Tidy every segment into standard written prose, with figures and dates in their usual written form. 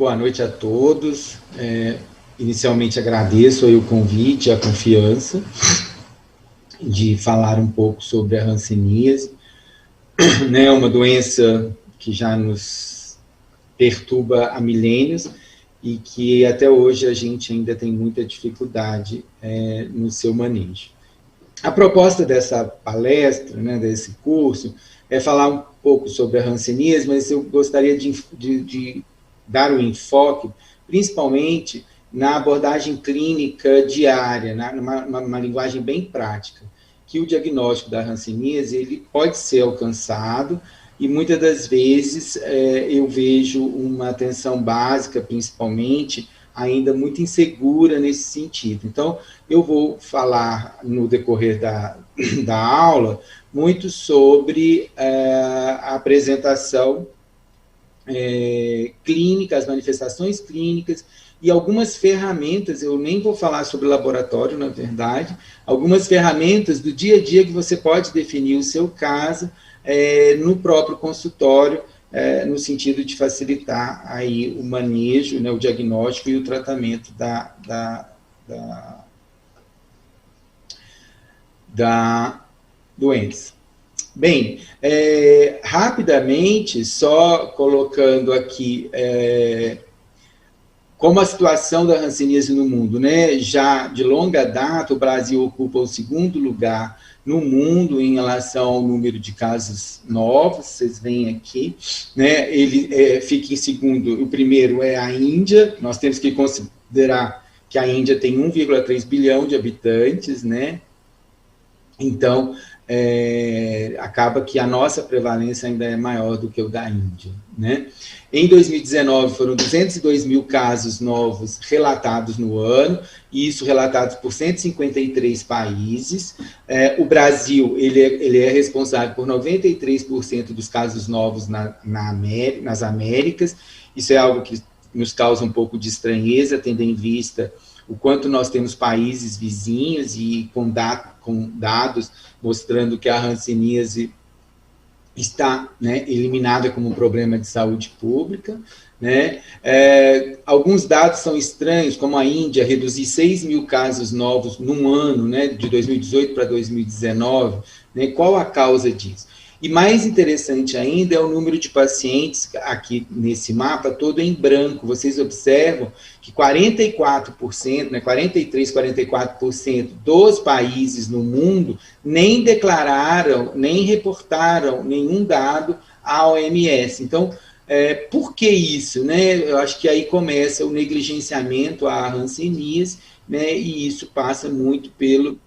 boa noite a todos. Inicialmente agradeço aí o convite e a confiança de falar um pouco sobre a hanseníase, né, uma doença que já nos perturba há milênios e que até hoje a gente ainda tem muita dificuldade no seu manejo. A proposta dessa palestra, né, desse curso, é falar um pouco sobre a hanseníase, mas eu gostaria de dar um enfoque, principalmente na abordagem clínica diária, numa linguagem bem prática, que o diagnóstico da hanseníase ele pode ser alcançado e muitas das vezes eu vejo uma atenção básica, principalmente, ainda muito insegura nesse sentido. Então, eu vou falar no decorrer da aula muito sobre a apresentação clínica, as manifestações clínicas e algumas ferramentas, eu nem vou falar sobre laboratório, na verdade, algumas ferramentas do dia a dia que você pode definir o seu caso no próprio consultório, no sentido de facilitar aí o manejo, né, o diagnóstico e o tratamento da doença. Bem, rapidamente, só colocando aqui como a situação da hanseníase no mundo, né? Já de longa data, o Brasil ocupa o segundo lugar no mundo em relação ao número de casos novos, vocês veem aqui, né? Ele fica em segundo, o primeiro é a Índia, nós temos que considerar que a Índia tem 1,3 bilhão de habitantes, né? Então, acaba que a nossa prevalência ainda é maior do que o da Índia, né? Em 2019, foram 202 mil casos novos relatados no ano, e isso relatados por 153 países. O Brasil ele é responsável por 93% dos casos novos nas Américas. Isso é algo que nos causa um pouco de estranheza, tendo em vista o quanto nós temos países vizinhos e com dados mostrando que a hanseníase está, né, eliminada como um problema de saúde pública, né? Alguns dados são estranhos, como a Índia reduzir 6 mil casos novos num ano, né, de 2018 para 2019, né? Qual a causa disso? E mais interessante ainda é o número de pacientes, aqui nesse mapa, todo em branco. Vocês observam que 44%, né, 43%, 44% dos países no mundo nem declararam, nem reportaram nenhum dado à OMS. Então, por que isso? Né? Eu acho que aí começa o negligenciamento à hanseníase, né, e isso passa muito pelo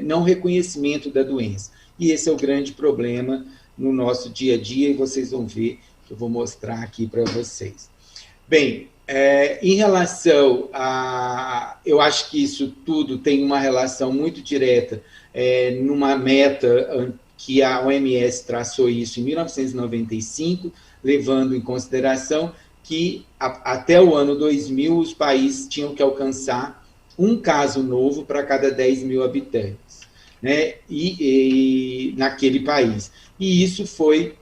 não reconhecimento da doença. E esse é o grande problema no nosso dia a dia, e vocês vão ver que eu vou mostrar aqui para vocês. Bem, em relação a... Eu acho que isso tudo tem uma relação muito direta numa meta que a OMS traçou isso em 1995, levando em consideração que até o ano 2000 os países tinham que alcançar um caso novo para cada 10 mil habitantes, né? E naquele país. E isso foi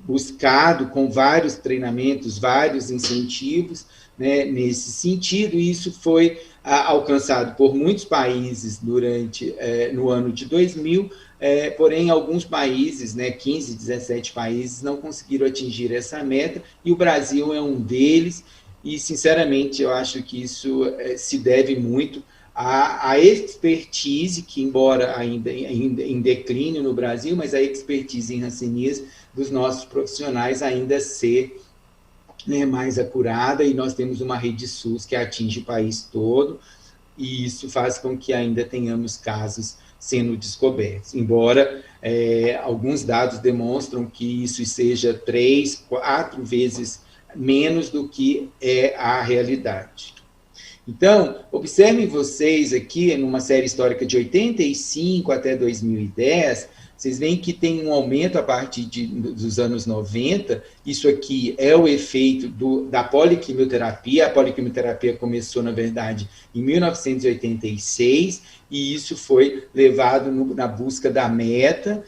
buscado com vários treinamentos, vários incentivos, né, nesse sentido, e isso foi alcançado por muitos países no ano de 2000, porém, alguns países, né, 15, 17 países, não conseguiram atingir essa meta, e o Brasil é um deles. E, sinceramente, eu acho que isso se deve muito à expertise, que embora ainda em declínio no Brasil, mas a expertise em hanseníase dos nossos profissionais ainda ser, né, mais acurada, e nós temos uma rede SUS que atinge o país todo, e isso faz com que ainda tenhamos casos sendo descobertos, embora alguns dados demonstram que isso seja 3, 4 vezes menos do que é a realidade. Então, observem vocês aqui, numa série histórica de 85 até 2010, vocês veem que tem um aumento a partir dos anos 90, isso aqui é o efeito da poliquimioterapia. A poliquimioterapia começou, na verdade, em 1986, e isso foi levado na busca da meta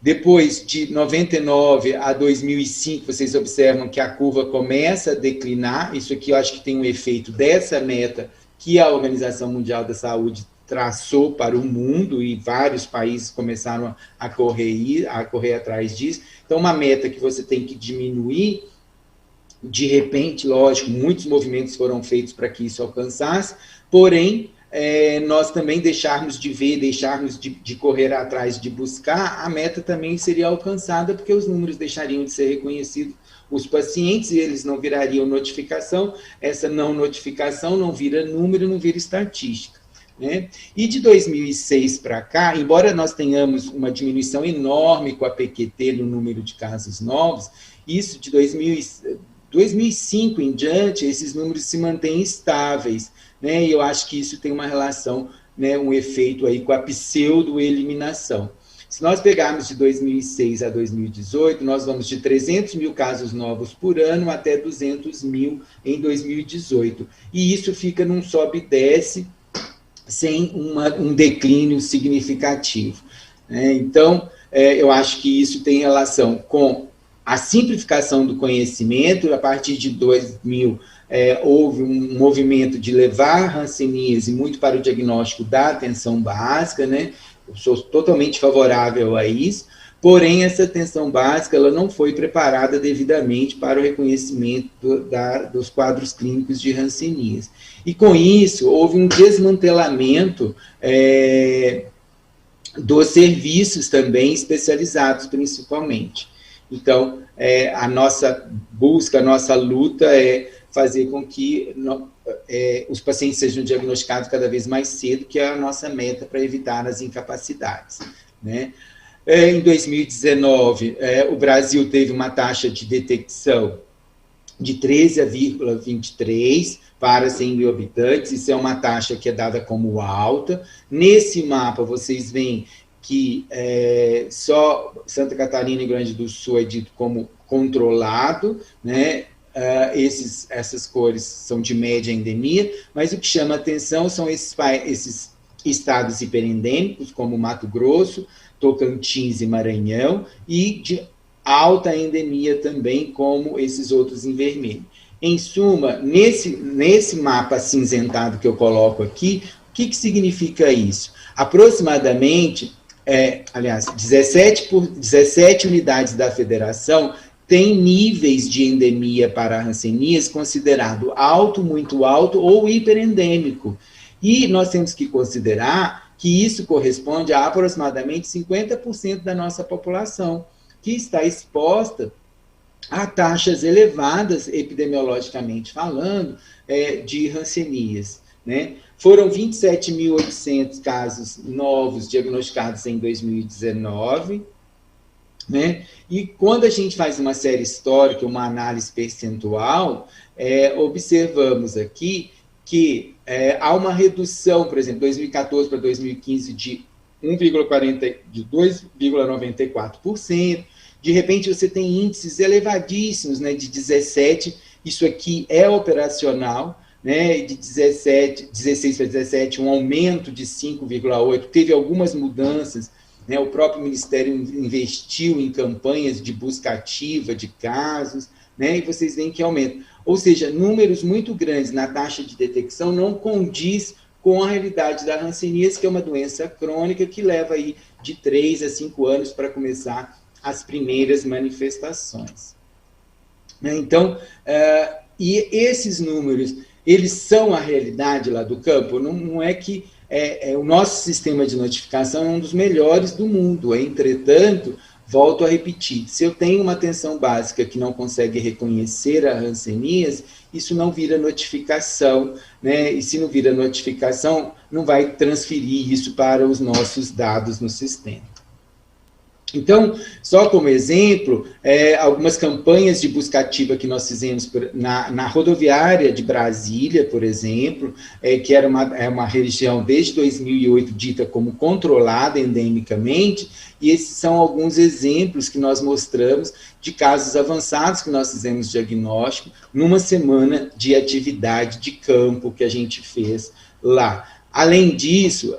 Depois, de 99 a 2005, vocês observam que a curva começa a declinar. Isso aqui eu acho que tem um efeito dessa meta que a Organização Mundial da Saúde traçou para o mundo, e vários países começaram a correr atrás disso. Então, uma meta que você tem que diminuir, de repente, lógico, muitos movimentos foram feitos para que isso alcançasse, porém, nós também deixarmos de ver, deixarmos de correr atrás, de buscar, a meta também seria alcançada, porque os números deixariam de ser reconhecidos, os pacientes, e eles não virariam notificação, essa não notificação não vira número, não vira estatística. Né? E de 2006 para cá, embora nós tenhamos uma diminuição enorme com a PQT no número de casos novos, isso de 2005 em diante, esses números se mantêm estáveis, né? E eu acho que isso tem uma relação, né, um efeito aí com a pseudo-eliminação. Se nós pegarmos de 2006 a 2018, nós vamos de 300 mil casos novos por ano até 200 mil em 2018. E isso fica num sobe e desce, sem um declínio significativo. Então, eu acho que isso tem relação com a simplificação do conhecimento. A partir de 2000, houve um movimento de levar hanseníase muito para o diagnóstico da atenção básica, né? Eu sou totalmente favorável a isso, porém, essa atenção básica ela não foi preparada devidamente para o reconhecimento dos quadros clínicos de hanseníase. E, com isso, houve um desmantelamento dos serviços também especializados, principalmente. Então, a nossa busca, a nossa luta é fazer com que os pacientes sejam diagnosticados cada vez mais cedo, que é a nossa meta para evitar as incapacidades, né? Em 2019, o Brasil teve uma taxa de detecção de 13,23 para 100 mil habitantes. Isso é uma taxa que é dada como alta. Nesse mapa, vocês veem que só Santa Catarina e Rio Grande do Sul é dito como controlado, né? Essas cores são de média endemia, mas o que chama atenção são esses estados hiperendêmicos, como Mato Grosso, Tocantins e Maranhão, e de alta endemia também, como esses outros em vermelho. Em suma, nesse mapa acinzentado que eu coloco aqui, o que significa isso? Aproximadamente, 17 unidades da federação têm níveis de endemia para a hanseníase considerado alto, muito alto ou hiperendêmico. E nós temos que considerar que isso corresponde a aproximadamente 50% da nossa população, que está exposta a taxas elevadas, epidemiologicamente falando, de hanseníase, né? Foram 27.800 casos novos diagnosticados em 2019, né? E quando a gente faz uma série histórica, uma análise percentual, observamos aqui que há uma redução, por exemplo, 2014 para 2015, de 2,94%. De repente, você tem índices elevadíssimos, né, de 17%, isso aqui é operacional, né, de 16 para 17, um aumento de 5,8%, teve algumas mudanças, né, o próprio Ministério investiu em campanhas de busca ativa de casos, né, e vocês veem que aumenta. Ou seja, números muito grandes na taxa de detecção não condiz com a realidade da hanseníase, que é uma doença crônica que leva aí de 3 a 5 anos para começar as primeiras manifestações. Então, e esses números, eles são a realidade lá do campo? Não é que o nosso sistema de notificação é um dos melhores do mundo. Entretanto, volto a repetir, se eu tenho uma atenção básica que não consegue reconhecer a hanseníase, isso não vira notificação, né? E se não vira notificação, não vai transferir isso para os nossos dados no sistema. Então, só como exemplo, algumas campanhas de busca ativa que nós fizemos na rodoviária de Brasília, por exemplo, que era uma região desde 2008 dita como controlada endemicamente, e esses são alguns exemplos que nós mostramos de casos avançados que nós fizemos diagnóstico numa semana de atividade de campo que a gente fez lá. Além disso,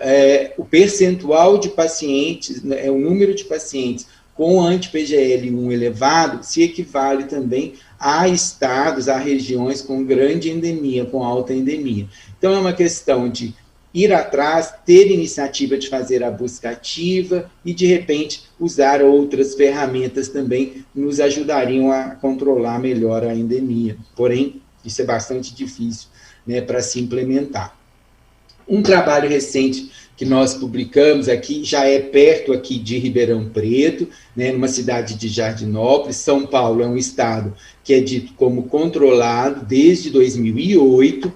o percentual de pacientes, o número de pacientes com anti-PGL1 elevado, se equivale também a estados, a regiões com grande endemia, com alta endemia. Então, é uma questão de ir atrás, ter iniciativa de fazer a busca ativa e, de repente, usar outras ferramentas também nos ajudariam a controlar melhor a endemia. Porém, isso é bastante difícil, né, para se implementar. Um trabalho recente que nós publicamos aqui, já é perto aqui de Ribeirão Preto, né, numa cidade de Jardinópolis. São Paulo é um estado que é dito como controlado desde 2008,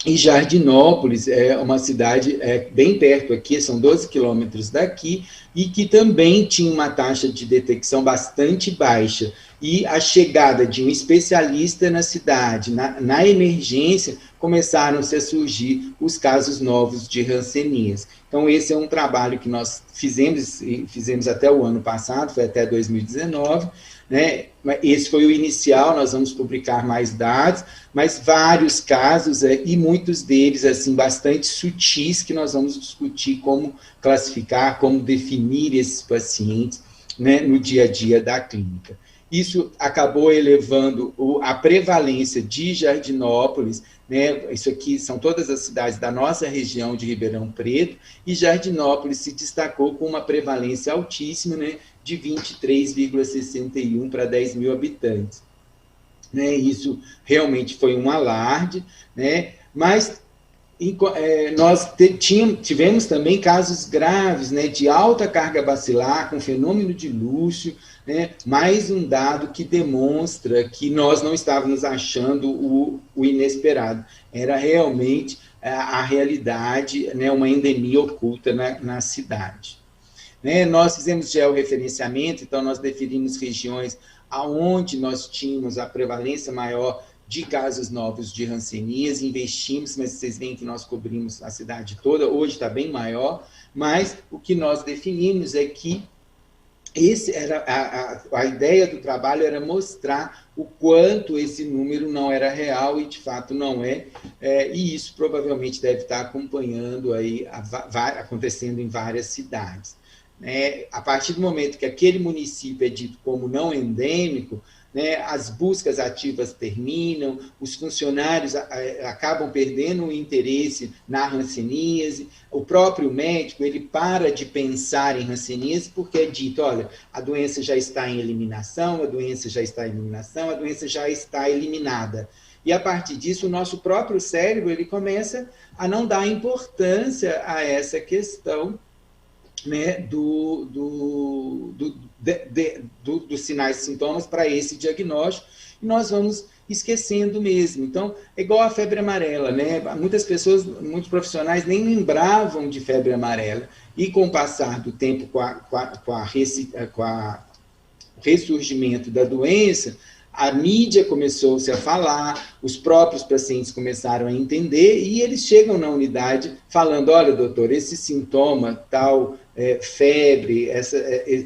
e Jardinópolis é uma cidade bem perto aqui, são 12 quilômetros daqui, e que também tinha uma taxa de detecção bastante baixa. E a chegada de um especialista na cidade, na emergência, começaram-se a surgir os casos novos de rancenias. Então, esse é um trabalho que nós fizemos até o ano passado, foi até 2019, né? Esse foi o inicial, nós vamos publicar mais dados, mas vários casos, e muitos deles assim, bastante sutis, que nós vamos discutir como classificar, como definir esses pacientes, né, no dia a dia da clínica. Isso acabou elevando a prevalência de Jardinópolis, né? Isso aqui são todas as cidades da nossa região de Ribeirão Preto, e Jardinópolis se destacou com uma prevalência altíssima, né, de 23,61 para 10 mil habitantes. Né? Isso realmente foi um alarde, né? Mas nós tivemos também casos graves, né, de alta carga bacilar, com fenômeno de Lúcio, né, mais um dado que demonstra que nós não estávamos achando o inesperado. Era realmente a realidade, né, uma endemia oculta na cidade. Né, nós fizemos georreferenciamento, então nós definimos regiões aonde nós tínhamos a prevalência maior de casos novos de rancenias, investimos, mas vocês veem que nós cobrimos a cidade toda, hoje está bem maior, mas o que nós definimos é que a ideia do trabalho era mostrar o quanto esse número não era real, e de fato não é, e isso provavelmente deve estar acompanhando aí, acontecendo em várias cidades. A partir do momento que aquele município é dito como não endêmico, né, as buscas ativas terminam, os funcionários acabam perdendo o interesse na hanseníase, o próprio médico ele para de pensar em hanseníase porque é dito, olha, a doença já está em eliminação, a doença já está em eliminação, a doença já está eliminada. E a partir disso, o nosso próprio cérebro ele começa a não dar importância a essa questão, né, dos sinais e sintomas para esse diagnóstico, e nós vamos esquecendo mesmo. Então, é igual a febre amarela, né? Muitas pessoas, muitos profissionais nem lembravam de febre amarela, e com o passar do tempo, com o ressurgimento da doença, a mídia começou-se a falar, os próprios pacientes começaram a entender, e eles chegam na unidade falando, olha, doutor, esse sintoma, tal, febre,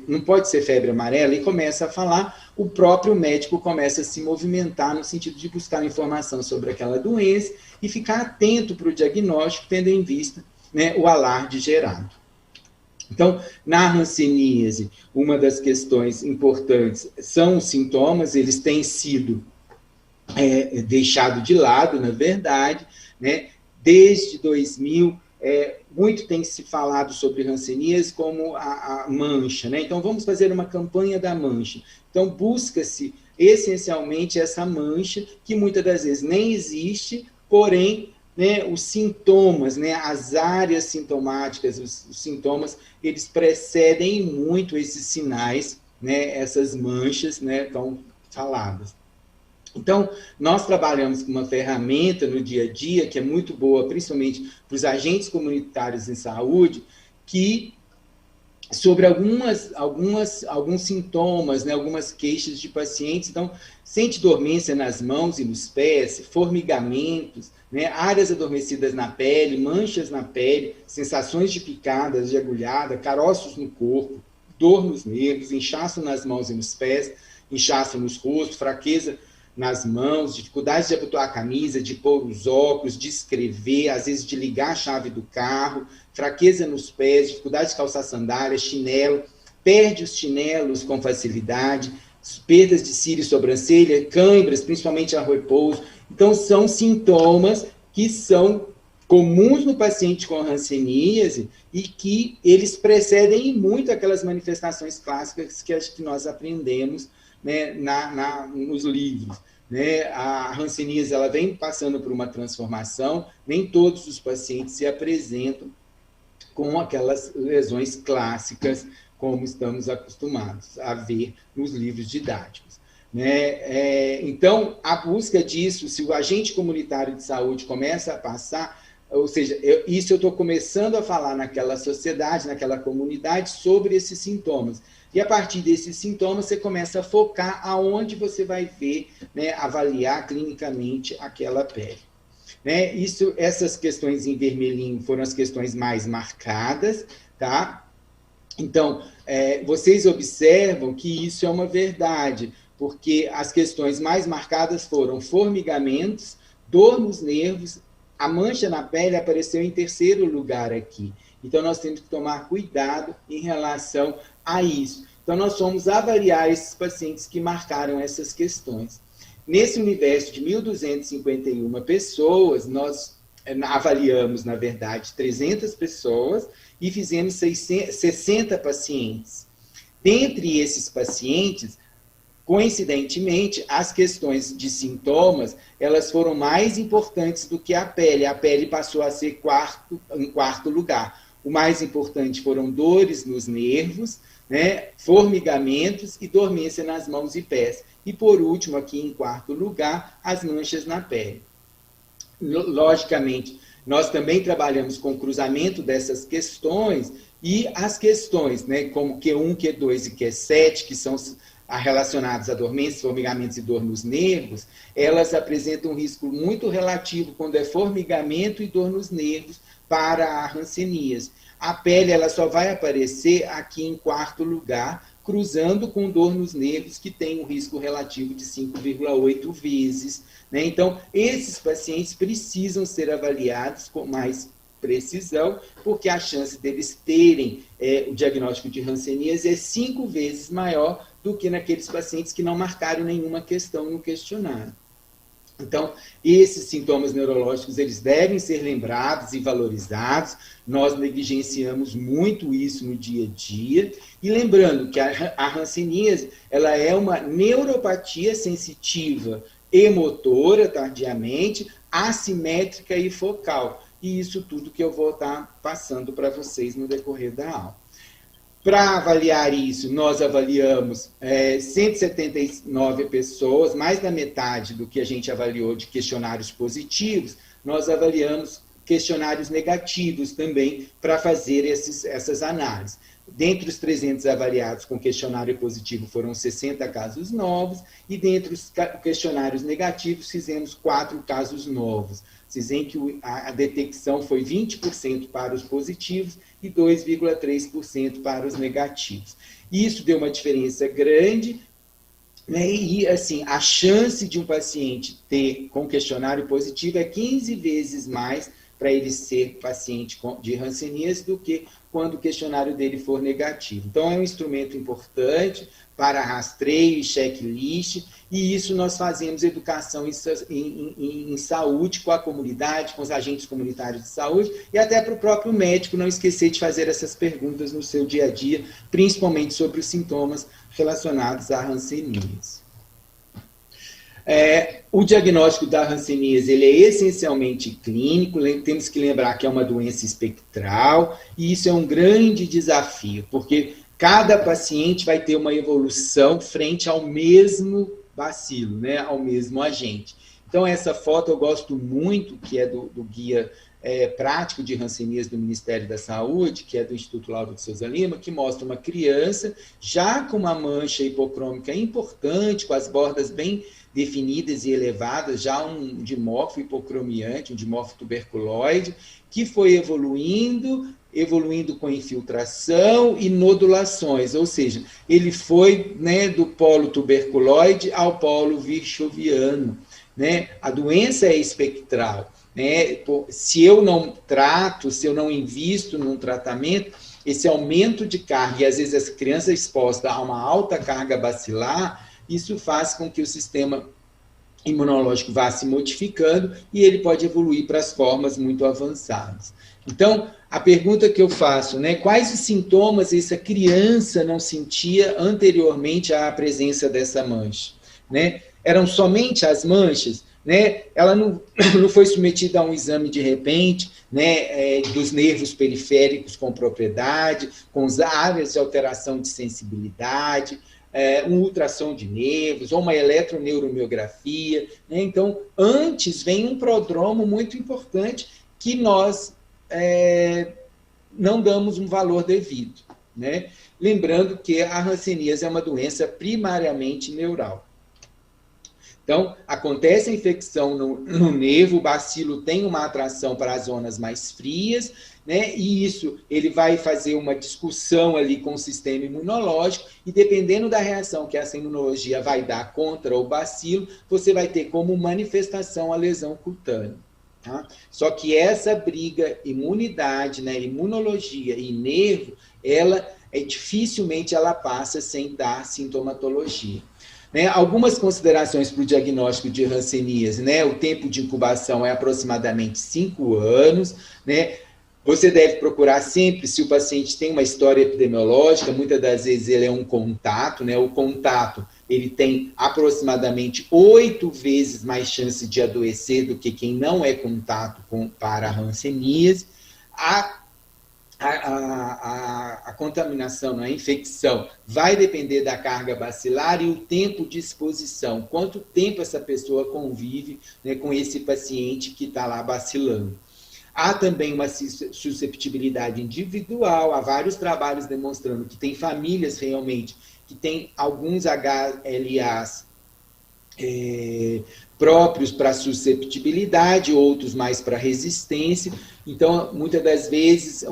não pode ser febre amarela, e começa a falar, o próprio médico começa a se movimentar no sentido de buscar informação sobre aquela doença e ficar atento para o diagnóstico, tendo em vista, né, o alarde gerado. Então, na hanseníase, uma das questões importantes são os sintomas, eles têm sido deixados de lado, na verdade, né? Desde 2000, muito tem se falado sobre hanseníase como a mancha, né? Então, vamos fazer uma campanha da mancha. Então, busca-se essencialmente essa mancha, que muitas das vezes nem existe, porém, né, os sintomas, né, as áreas sintomáticas, os sintomas, eles precedem muito esses sinais, né, essas manchas, né, tão faladas. Então, nós trabalhamos com uma ferramenta no dia a dia, que é muito boa, principalmente para os agentes comunitários em saúde, que sobre alguns sintomas, né, algumas queixas de pacientes, então, sente dormência nas mãos e nos pés, formigamentos, né, áreas adormecidas na pele, manchas na pele, sensações de picadas, de agulhada, caroços no corpo, dor nos nervos, inchaço nas mãos e nos pés, inchaço nos rostos, fraqueza nas mãos, dificuldade de abotoar a camisa, de pôr os óculos, de escrever, às vezes de ligar a chave do carro, fraqueza nos pés, dificuldade de calçar sandália, chinelo, perde os chinelos com facilidade, perdas de cílio e sobrancelha, câimbras, principalmente a repouso. Então, são sintomas que são comuns no paciente com hanseníase e que eles precedem muito aquelas manifestações clássicas que nós aprendemos, né, nos livros. Né? A hanseníase ela vem passando por uma transformação, nem todos os pacientes se apresentam com aquelas lesões clássicas, como estamos acostumados a ver nos livros didáticos. Né? Então, a busca disso, se o agente comunitário de saúde começa a passar, ou seja, isso eu estou começando a falar naquela sociedade, naquela comunidade, sobre esses sintomas. E a partir desses sintomas, você começa a focar aonde você vai ver, né, avaliar clinicamente aquela pele. Né? Essas questões em vermelhinho foram as questões mais marcadas, tá? Então, vocês observam que isso é uma verdade, porque as questões mais marcadas foram formigamentos, dor nos nervos, a mancha na pele apareceu em terceiro lugar aqui. Então, nós temos que tomar cuidado em relação a isso. Então, nós fomos avaliar esses pacientes que marcaram essas questões. Nesse universo de 1.251 pessoas, nós avaliamos, na verdade, 300 pessoas e fizemos 60 pacientes. Dentre esses pacientes, coincidentemente, as questões de sintomas, elas foram mais importantes do que a pele. A pele passou a ser em quarto lugar. O mais importante foram dores nos nervos, né, formigamentos e dormência nas mãos e pés. E, por último, aqui em quarto lugar, as manchas na pele. Logicamente, nós também trabalhamos com o cruzamento dessas questões e as questões, né, como Q1, Q2 e Q7, que são relacionadas a dormência, formigamentos e dor nos nervos, elas apresentam um risco muito relativo quando é formigamento e dor nos nervos para a hanseníase. A pele ela só vai aparecer aqui em quarto lugar, cruzando com dor nos nervos, que tem um risco relativo de 5,8 vezes. Né? Então, esses pacientes precisam ser avaliados com mais precisão, porque a chance deles terem o diagnóstico de hanseníase é 5 vezes maior do que naqueles pacientes que não marcaram nenhuma questão no questionário. Então, esses sintomas neurológicos, eles devem ser lembrados e valorizados. Nós negligenciamos muito isso no dia a dia. E lembrando que a hanseníase, ela é uma neuropatia sensitiva e motora, tardiamente, assimétrica e focal. E isso tudo que eu vou estar passando para vocês no decorrer da aula. Para avaliar isso, nós avaliamos 179 pessoas, mais da metade do que a gente avaliou de questionários positivos, nós avaliamos questionários negativos também para fazer essas análises. Dentre os 300 avaliados com questionário positivo foram 60 casos novos, e dentre os questionários negativos fizemos 4 casos novos. Vocês veem que a detecção foi 20% para os positivos e 2,3% para os negativos. Isso deu uma diferença grande, né? E assim, a chance de um paciente ter com questionário positivo é 15 vezes mais para ele ser paciente de hanseníase do que quando o questionário dele for negativo. Então, é um instrumento importante para rastreio e checklist, e isso nós fazemos educação em saúde com a comunidade, com os agentes comunitários de saúde, e até para o próprio médico não esquecer de fazer essas perguntas no seu dia a dia, principalmente sobre os sintomas relacionados à hanseníase. O diagnóstico da hanseníase ele é essencialmente clínico, temos que lembrar que é uma doença espectral, e isso é um grande desafio, porque cada paciente vai ter uma evolução frente ao mesmo bacilo, né, ao mesmo agente. Então, essa foto eu gosto muito, que é do guia prático de hanseníase do Ministério da Saúde, que é do Instituto Lauro de Souza Lima, que mostra uma criança já com uma mancha hipocrômica importante, com as bordas bem definidas e elevadas, já um dimorfo hipocromiante, um dimorfo tuberculoide, que foi evoluindo com infiltração e nodulações, ou seja, ele foi, né, do polo tuberculoide ao polo virchoviano. Né? A doença é espectral. Né? Se eu não trato, se eu não invisto num tratamento, esse aumento de carga, e às vezes essa criança é exposta a uma alta carga bacilar, isso faz com que o sistema imunológico vá se modificando e ele pode evoluir para as formas muito avançadas. Então, a pergunta que eu faço, né, quais os sintomas essa criança não sentia anteriormente à presença dessa mancha? Né? Eram somente as manchas? Né? Ela não foi submetida a um exame de repente, né, dos nervos periféricos com propriedade, com as áreas de alteração de sensibilidade, um ultrassom de nervos, ou uma eletroneuromiografia. Né? Então, antes vem um prodromo muito importante que nós não damos um valor devido. Né? Lembrando que a hanseníase é uma doença primariamente neural. Então, acontece a infecção no nervo, o bacilo tem uma atração para as zonas mais frias, né? E isso ele vai fazer uma discussão ali com o sistema imunológico, e dependendo da reação que essa imunologia vai dar contra o bacilo, você vai ter como manifestação a lesão cutânea. Tá? Só que essa briga imunidade, né, imunologia e nervo, dificilmente ela passa sem dar sintomatologia. Né, algumas considerações para o diagnóstico de hanseníase, né? O tempo de incubação é aproximadamente 5 anos, né? Você deve procurar sempre, se o paciente tem uma história epidemiológica, muitas das vezes ele é um contato, né? O contato, ele tem aproximadamente 8 vezes mais chance de adoecer do que quem não é contato para a hanseníase. A contaminação, a infecção, vai depender da carga bacilar e o tempo de exposição. Quanto tempo essa pessoa convive, né, com esse paciente que está lá bacilando. Há também uma susceptibilidade individual, há vários trabalhos demonstrando que tem famílias realmente que têm alguns HLAs próprios para susceptibilidade, outros mais para resistência. Então, muitas das vezes,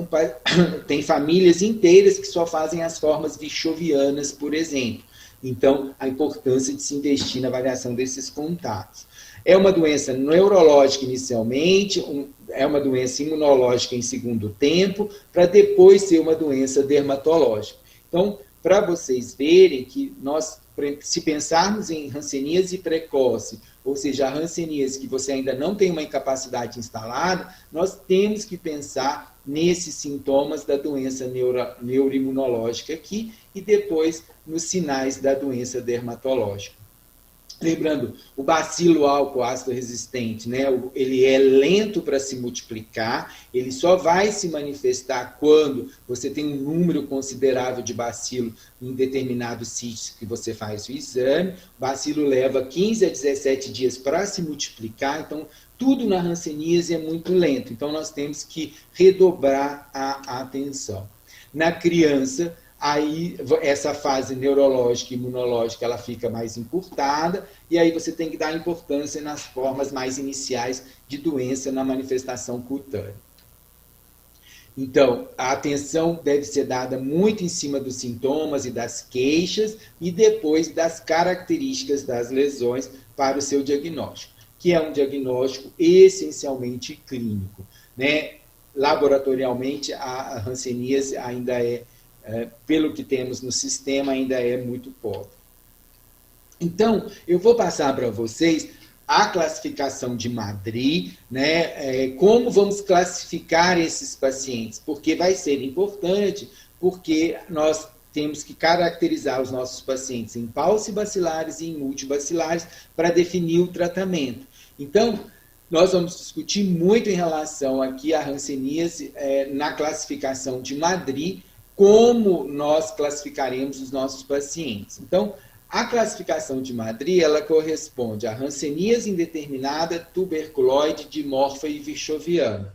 tem famílias inteiras que só fazem as formas vichovianas, por exemplo. Então, a importância de se investir na avaliação desses contatos. É uma doença neurológica inicialmente, é uma doença imunológica em segundo tempo, para depois ser uma doença dermatológica. Então, para vocês verem que nós, se pensarmos em hanseníase precoce, ou seja, a hanseníase que você ainda não tem uma incapacidade instalada, nós temos que pensar nesses sintomas da doença neuroimunológica aqui e depois nos sinais da doença dermatológica. Lembrando, o bacilo álcool ácido resistente, né, ele é lento para se multiplicar, ele só vai se manifestar quando você tem um número considerável de bacilo em determinado sítio que você faz o exame. O bacilo leva 15 a 17 dias para se multiplicar, então tudo na hanseníase é muito lento, então nós temos que redobrar a atenção. Na criança, aí essa fase neurológica e imunológica ela fica mais encurtada, e aí você tem que dar importância nas formas mais iniciais de doença na manifestação cutânea. Então, a atenção deve ser dada muito em cima dos sintomas e das queixas, e depois das características das lesões para o seu diagnóstico, que é um diagnóstico essencialmente clínico. Né? Laboratorialmente, a hanseníase ainda pelo que temos no sistema, ainda é muito pobre. Então, eu vou passar para vocês a classificação de Madrid, né? Como vamos classificar esses pacientes, porque vai ser importante, porque nós temos que caracterizar os nossos pacientes em paucibacilares e em multibacilares para definir o tratamento. Então, nós vamos discutir muito em relação aqui à hanseníase na classificação de Madrid, como nós classificaremos os nossos pacientes. Então, a classificação de Madrid, ela corresponde à hanseníase indeterminada, tuberculoide, dimorfa e vichoviana.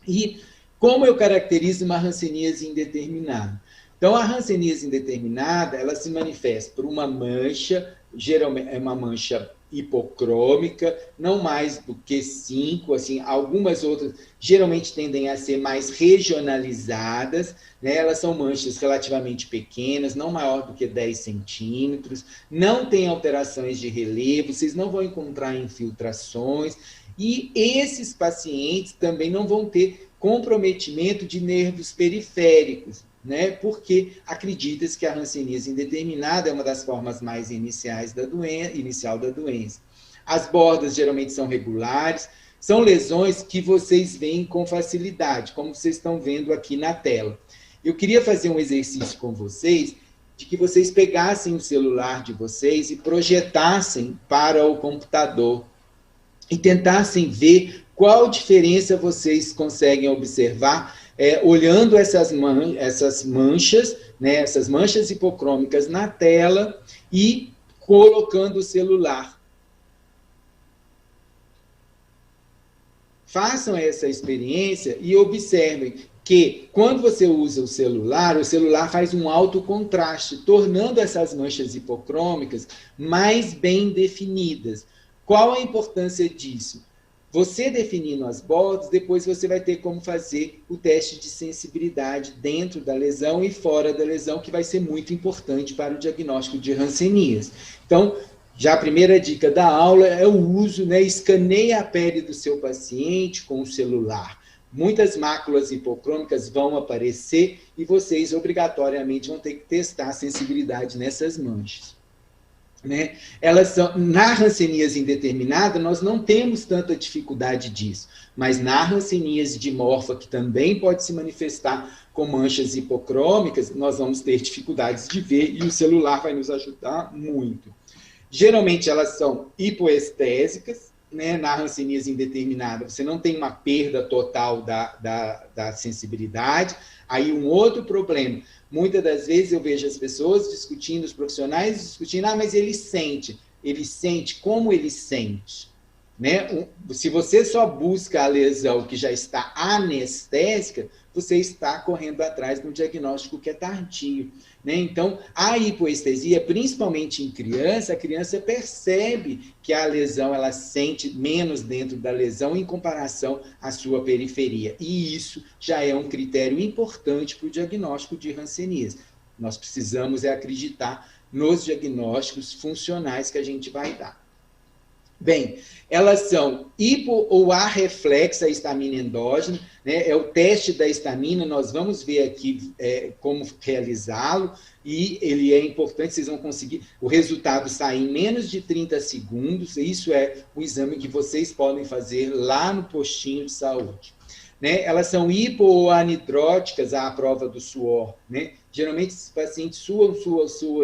E como eu caracterizo uma hanseníase indeterminada? Então, a hanseníase indeterminada, ela se manifesta por uma mancha, geralmente é uma mancha hipocrômica, não mais do que 5, assim, algumas outras geralmente tendem a ser mais regionalizadas, né? Elas são manchas relativamente pequenas, não maior do que 10 centímetros, não tem alterações de relevo, vocês não vão encontrar infiltrações, e esses pacientes também não vão ter comprometimento de nervos periféricos, né? Porque acredita-se que a hanseníase indeterminada é uma das formas mais inicial da doença. As bordas geralmente são regulares, são lesões que vocês veem com facilidade, como vocês estão vendo aqui na tela. Eu queria fazer um exercício com vocês, de que vocês pegassem o celular de vocês e projetassem para o computador e tentassem ver qual diferença vocês conseguem observar olhando essas manchas, né, essas manchas hipocrômicas na tela e colocando o celular. Façam essa experiência e observem que, quando você usa o celular faz um alto contraste, tornando essas manchas hipocrômicas mais bem definidas. Qual a importância disso? Você definindo as bordas, depois você vai ter como fazer o teste de sensibilidade dentro da lesão e fora da lesão, que vai ser muito importante para o diagnóstico de hanseníase. Então, já a primeira dica da aula é o uso, né, escaneie a pele do seu paciente com o celular. Muitas máculas hipocrômicas vão aparecer e vocês obrigatoriamente vão ter que testar a sensibilidade nessas manchas. Né? Elas são, na hanseníase indeterminada, nós não temos tanta dificuldade disso, mas na hanseníase dimorfa, que também pode se manifestar com manchas hipocrômicas, nós vamos ter dificuldades de ver e o celular vai nos ajudar muito. Geralmente elas são hipoestésicas, né? Na hanseníase indeterminada, você não tem uma perda total da sensibilidade. Aí um outro problema, muitas das vezes eu vejo as pessoas discutindo, os profissionais discutindo, mas ele sente como ele sente. Né? Se você só busca a lesão que já está anestésica, você está correndo atrás de um diagnóstico que é tardio. Né? Então, a hipoestesia, principalmente em criança, a criança percebe que a lesão, ela sente menos dentro da lesão em comparação à sua periferia. E isso já é um critério importante para o diagnóstico de hanseníase. Nós precisamos acreditar nos diagnósticos funcionais que a gente vai dar. Bem, elas são hipo ou arreflexa histamina endógena, né? É o teste da histamina, nós vamos ver aqui como realizá-lo, e ele é importante, vocês vão conseguir, o resultado sai em menos de 30 segundos, isso é o exame que vocês podem fazer lá no postinho de saúde. Né? Elas são hipo ou anidróticas à prova do suor, né? Geralmente, esses pacientes suam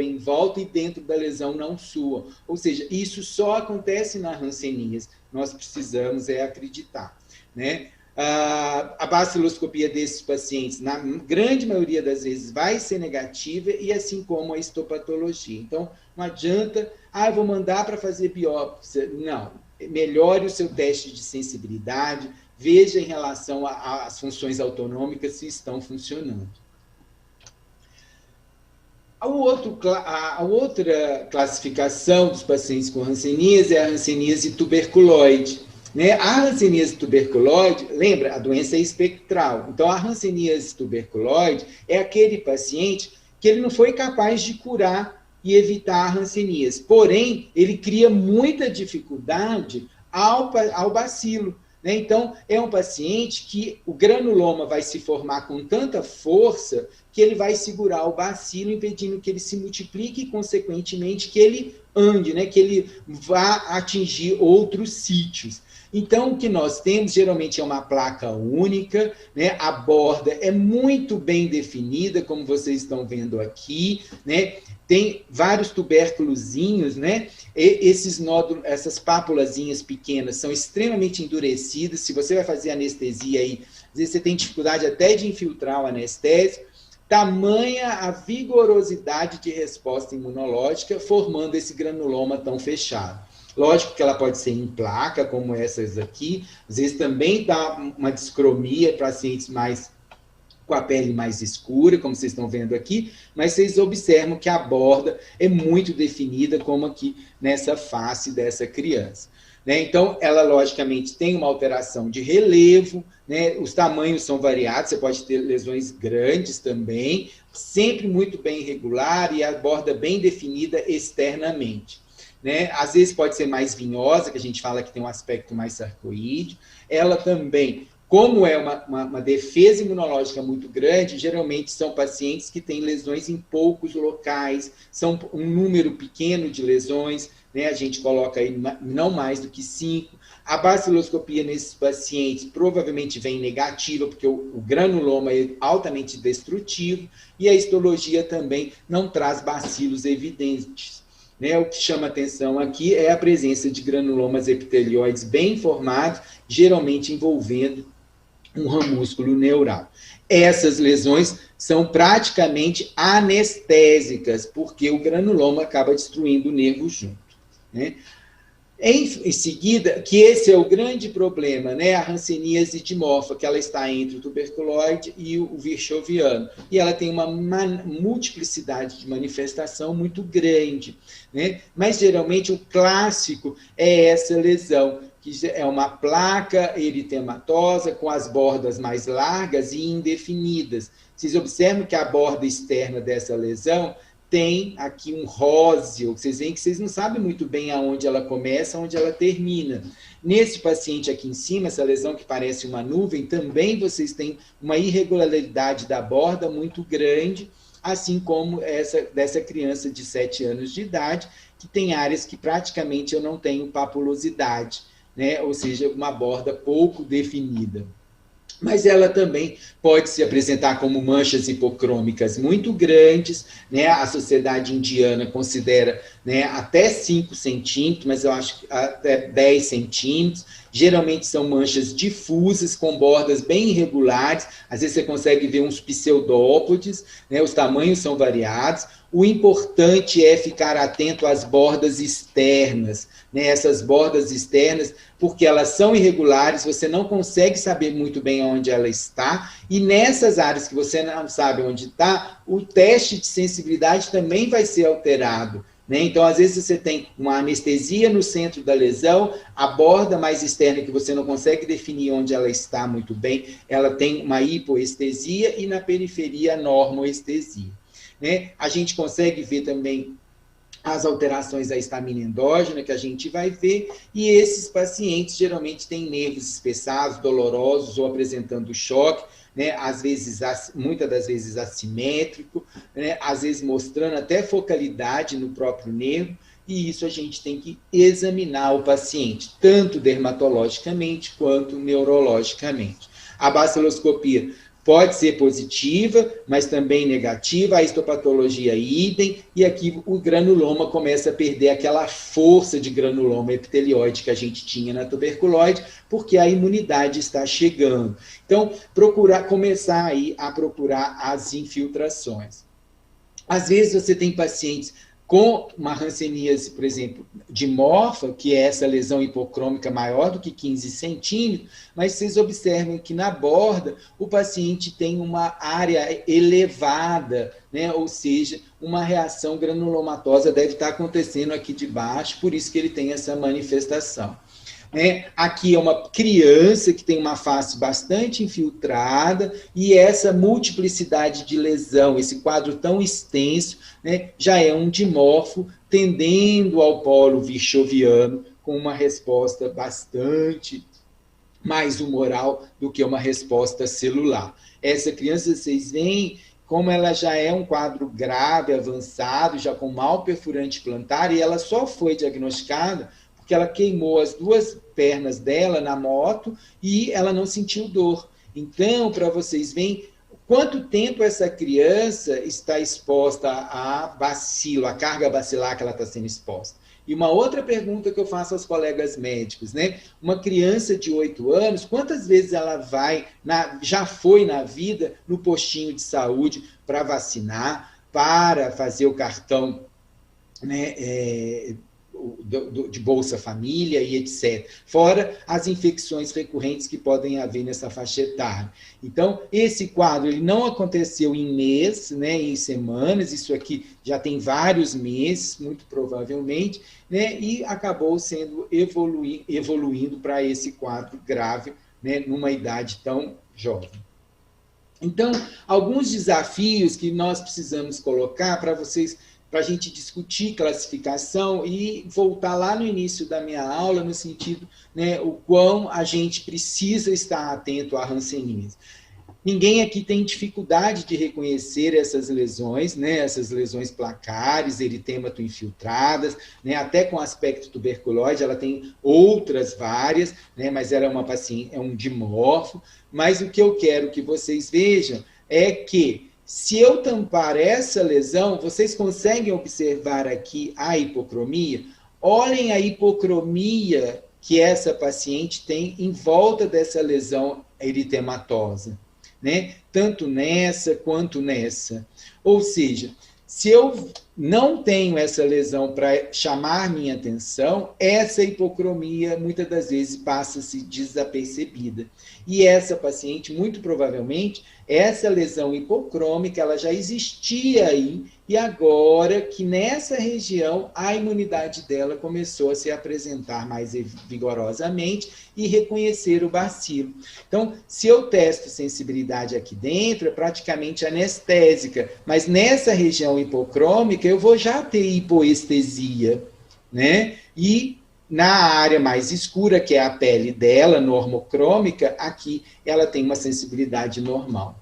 em volta e dentro da lesão não suam. Ou seja, isso só acontece na hanseníase. Nós precisamos acreditar. Né? A baciloscopia desses pacientes, na grande maioria das vezes, vai ser negativa, e assim como a histopatologia. Então, não adianta, eu vou mandar para fazer biópsia. Não, melhore o seu teste de sensibilidade, veja em relação às funções autonômicas se estão funcionando. A outra classificação dos pacientes com hanseníase é a hanseníase tuberculoide. Né? A hanseníase tuberculoide, lembra, a doença é espectral. Então, a hanseníase tuberculoide é aquele paciente que ele não foi capaz de curar e evitar a hanseníase. Porém, ele cria muita dificuldade ao bacilo. Né? Então, é um paciente que o granuloma vai se formar com tanta força que ele vai segurar o bacilo, impedindo que ele se multiplique e, consequentemente, que ele ande, né? Que ele vá atingir outros sítios. Então, o que nós temos, geralmente, é uma placa única, né? A borda é muito bem definida, como vocês estão vendo aqui, né? Tem vários tubérculozinhos, né? E esses nódulos, essas pápulazinhas pequenas são extremamente endurecidas. Se você vai fazer anestesia aí, às vezes você tem dificuldade até de infiltrar o anestésico. Tamanha a vigorosidade de resposta imunológica formando esse granuloma tão fechado. Lógico que ela pode ser em placa, como essas aqui. Às vezes também dá uma discromia para pacientes com a pele mais escura, como vocês estão vendo aqui, mas vocês observam que a borda é muito definida, como aqui nessa face dessa criança. Né? Então, ela logicamente tem uma alteração de relevo, né? Os tamanhos são variados, você pode ter lesões grandes também, sempre muito bem regular e a borda bem definida externamente. Né? Às vezes pode ser mais vinhosa, que a gente fala que tem um aspecto mais sarcoídeo. Ela também Como é uma defesa imunológica muito grande, geralmente são pacientes que têm lesões em poucos locais, são um número pequeno de lesões, né? A gente coloca aí não mais do que 5. A baciloscopia nesses pacientes provavelmente vem negativa, porque o granuloma é altamente destrutivo, e a histologia também não traz bacilos evidentes. Né? O que chama atenção aqui é a presença de granulomas epitelioides bem formados, geralmente envolvendo um ramúsculo neural. Essas lesões são praticamente anestésicas, porque o granuloma acaba destruindo o nervo junto. Né? Em seguida, que esse é o grande problema, né? A hanseníase dimorfa, que ela está entre o tuberculoide e o virchoviano. E ela tem uma multiplicidade de manifestação muito grande, né? Mas, geralmente, o clássico é essa lesão, que é uma placa eritematosa com as bordas mais largas e indefinidas. Vocês observam que a borda externa dessa lesão tem aqui um róseo, vocês veem que vocês não sabem muito bem aonde ela começa, aonde ela termina. Nesse paciente aqui em cima, essa lesão que parece uma nuvem, também vocês têm uma irregularidade da borda muito grande, assim como essa dessa criança de 7 anos de idade, que tem áreas que praticamente eu não tenho papulosidade, né? Ou seja, uma borda pouco definida. Mas ela também pode se apresentar como manchas hipocrômicas muito grandes, né? A sociedade indiana considera, né, até 5 centímetros, mas eu acho que até 10 centímetros. Geralmente são manchas difusas, com bordas bem irregulares, às vezes você consegue ver uns pseudópodes, né? Os tamanhos são variados. O importante é ficar atento às bordas externas, né? Essas bordas externas, porque elas são irregulares, você não consegue saber muito bem onde ela está, e nessas áreas que você não sabe onde está, o teste de sensibilidade também vai ser alterado. Né? Então, às vezes, você tem uma anestesia no centro da lesão, a borda mais externa, que você não consegue definir onde ela está muito bem, ela tem uma hipoestesia, e na periferia, a normoestesia. Né? A gente consegue ver também as alterações da histamina endógena, que a gente vai ver, e esses pacientes geralmente têm nervos espessados, dolorosos, ou apresentando choque, né? Às vezes, muitas das vezes assimétrico, né? Às vezes mostrando até focalidade no próprio nervo, e isso a gente tem que examinar o paciente, tanto dermatologicamente quanto neurologicamente. A baciloscopia pode ser positiva, mas também negativa, a histopatologia idem, e aqui o granuloma começa a perder aquela força de granuloma epitelioide que a gente tinha na tuberculose, porque a imunidade está chegando. Então, começar aí a procurar as infiltrações. Às vezes você tem pacientes com uma hanseníase, por exemplo, dimorfa, que é essa lesão hipocrômica maior do que 15 centímetros, mas vocês observam que na borda o paciente tem uma área elevada, né? Ou seja, uma reação granulomatosa deve estar acontecendo aqui de baixo, por isso que ele tem essa manifestação. Né? Aqui é uma criança que tem uma face bastante infiltrada, e essa multiplicidade de lesão, esse quadro tão extenso, né, já é um dimorfo tendendo ao polo virchoviano, com uma resposta bastante mais humoral do que uma resposta celular. Essa criança, vocês veem como ela já é um quadro grave, avançado, já com mal perfurante plantar, e ela só foi diagnosticada porque ela queimou as 2 pernas dela na moto e ela não sentiu dor. Então, para vocês verem quanto tempo essa criança está exposta a bacilo, a carga bacilar que ela está sendo exposta. E uma outra pergunta que eu faço aos colegas médicos, né? Uma criança de 8 anos, quantas vezes ela já foi na vida no postinho de saúde para vacinar, para fazer o cartão, né, de Bolsa Família e etc. Fora as infecções recorrentes que podem haver nessa faixa etária. Então, esse quadro ele não aconteceu em mês, né, em semanas, isso aqui já tem vários meses, muito provavelmente, né, e acabou sendo evoluindo para esse quadro grave, né, numa idade tão jovem. Então, alguns desafios que nós precisamos colocar para vocês para a gente discutir classificação e voltar lá no início da minha aula, no sentido, né, o quão a gente precisa estar atento à hanseníase. Ninguém aqui tem dificuldade de reconhecer essas lesões, né, essas lesões placares, eritêmato infiltradas, né, até com aspecto tuberculose, ela tem outras várias, né, mas ela é uma paciente, é um dimorfo. Mas o que eu quero que vocês vejam é que, se eu tampar essa lesão, vocês conseguem observar aqui a hipocromia? Olhem a hipocromia que essa paciente tem em volta dessa lesão eritematosa, né? Tanto nessa quanto nessa. Ou seja, se eu não tenho essa lesão para chamar minha atenção, essa hipocromia muitas das vezes passa-se desapercebida. E essa paciente, muito provavelmente, essa lesão hipocrômica, ela já existia aí, e agora que nessa região a imunidade dela começou a se apresentar mais vigorosamente e reconhecer o bacilo. Então, se eu testo sensibilidade aqui dentro, é praticamente anestésica, mas nessa região hipocrômica eu vou já ter hipoestesia, né? E na área mais escura, que é a pele dela, normocrômica, aqui ela tem uma sensibilidade normal.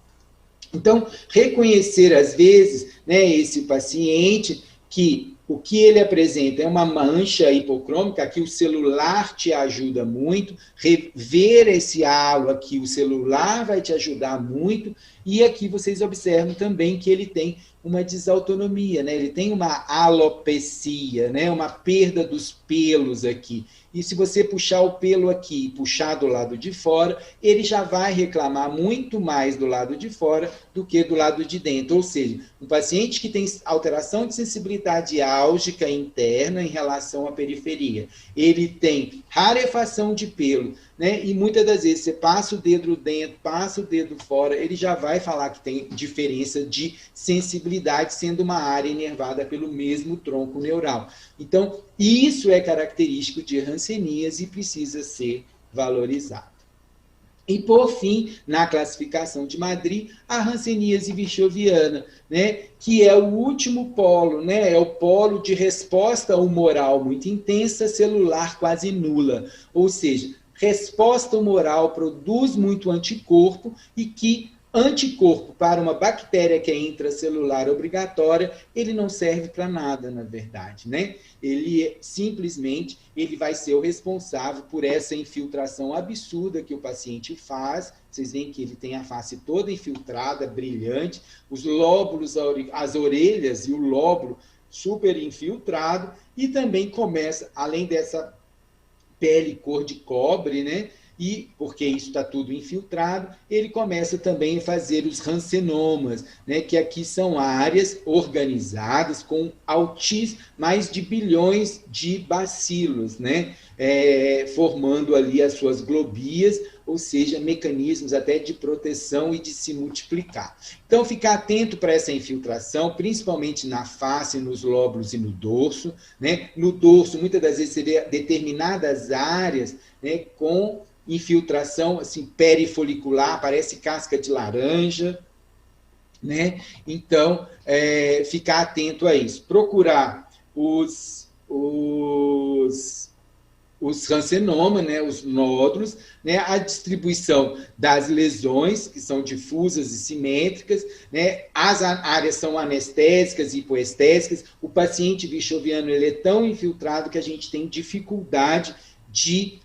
Então, reconhecer, às vezes, né, esse paciente, que o que ele apresenta é uma mancha hipocrômica, aqui o celular te ajuda muito, rever esse halo aqui, o celular vai te ajudar muito, e aqui vocês observam também que ele tem uma desautonomia, né? Ele tem uma alopecia, né? Uma perda dos pelos aqui. E se você puxar o pelo aqui e puxar do lado de fora, ele já vai reclamar muito mais do lado de fora do que do lado de dentro. Ou seja, um paciente que tem alteração de sensibilidade álgica interna em relação à periferia, ele tem rarefação de pelo, né? E muitas das vezes você passa o dedo dentro, passa o dedo fora, ele já vai falar que tem diferença de sensibilidade, sendo uma área inervada pelo mesmo tronco neural. Então, isso é característico de hanseníase e precisa ser valorizado. E, por fim, na classificação de Madrid, a hanseníase virchoviana, né, que é o último polo, né, é o polo de resposta humoral muito intensa, celular quase nula. Ou seja, resposta humoral produz muito anticorpo e que anticorpo para uma bactéria que é intracelular obrigatória, ele não serve para nada, na verdade, né? Ele simplesmente ele vai ser o responsável por essa infiltração absurda que o paciente faz. Vocês veem que ele tem a face toda infiltrada, brilhante, os lóbulos, as orelhas e o lóbulo super infiltrado, e também começa, além dessa pele cor de cobre, né? E, porque isso está tudo infiltrado, ele começa também a fazer os rancenomas, né, que aqui são áreas organizadas com mais de bilhões de bacilos, né, formando ali as suas globias, ou seja, mecanismos até de proteção e de se multiplicar. Então, ficar atento para essa infiltração, principalmente na face, nos lóbulos e no dorso, né? No dorso, muitas das vezes, você vê determinadas áreas, né, com infiltração assim, perifolicular, parece casca de laranja, né? Então, ficar atento a isso. Procurar os rancenomas, né, os nódulos, né, a distribuição das lesões, que são difusas e simétricas, né, as áreas são anestésicas e hipoestésicas. O paciente virchoviano ele é tão infiltrado que a gente tem dificuldade de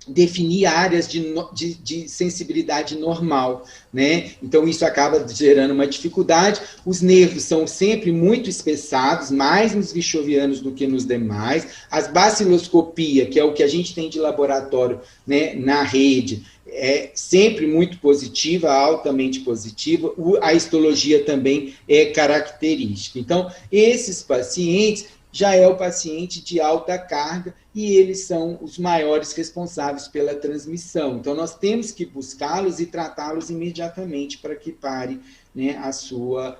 definir áreas de sensibilidade normal, né? Então, isso acaba gerando uma dificuldade. Os nervos são sempre muito espessados, mais nos virchovianos do que nos demais. As baciloscopia, que é o que a gente tem de laboratório, né, na rede, é sempre muito positiva, altamente positiva. A histologia também é característica. Então, esses pacientes já é o paciente de alta carga e eles são os maiores responsáveis pela transmissão. Então, nós temos que buscá-los e tratá-los imediatamente para que pare, né, a sua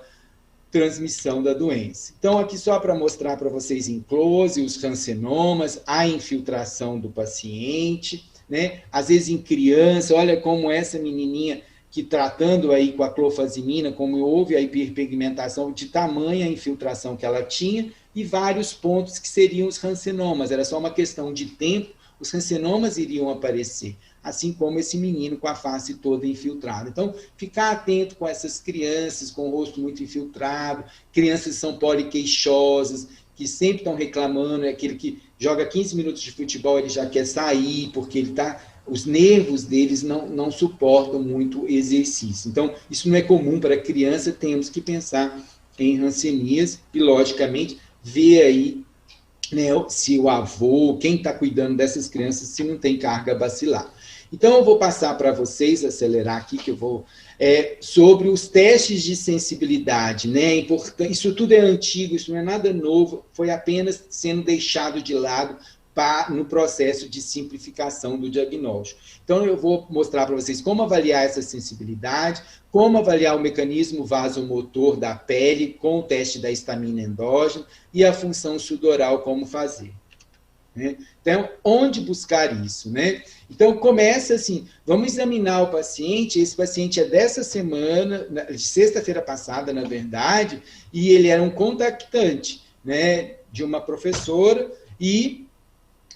transmissão da doença. Então, aqui só para mostrar para vocês em close os rancenomas, a infiltração do paciente, né? Às vezes em criança, olha como essa menininha que tratando aí com a clofazimina, como houve a hiperpigmentação de tamanha infiltração que ela tinha, e vários pontos que seriam os rancenomas. Era só uma questão de tempo, os rancenomas iriam aparecer, assim como esse menino com a face toda infiltrada. Então, ficar atento com essas crianças com o rosto muito infiltrado, crianças que são poliqueixosas, que sempre estão reclamando, é aquele que joga 15 minutos de futebol, ele já quer sair, porque ele está... Os nervos deles não suportam muito exercício. Então, isso não é comum para a criança, temos que pensar em rancenias e, logicamente, ver aí, né, se o avô, quem está cuidando dessas crianças, se não tem carga bacilar. Então, eu vou passar para vocês, acelerar aqui, que eu vou... sobre os testes de sensibilidade, né? Isso tudo é antigo, isso não é nada novo, foi apenas sendo deixado de lado no processo de simplificação do diagnóstico. Então, eu vou mostrar para vocês como avaliar essa sensibilidade, como avaliar o mecanismo vasomotor da pele com o teste da histamina endógena e a função sudoral, como fazer. Né? Então, onde buscar isso? Né? Então, começa assim, vamos examinar o paciente, esse paciente é dessa semana, de sexta-feira passada, na verdade, e ele era um contactante, né, de uma professora, e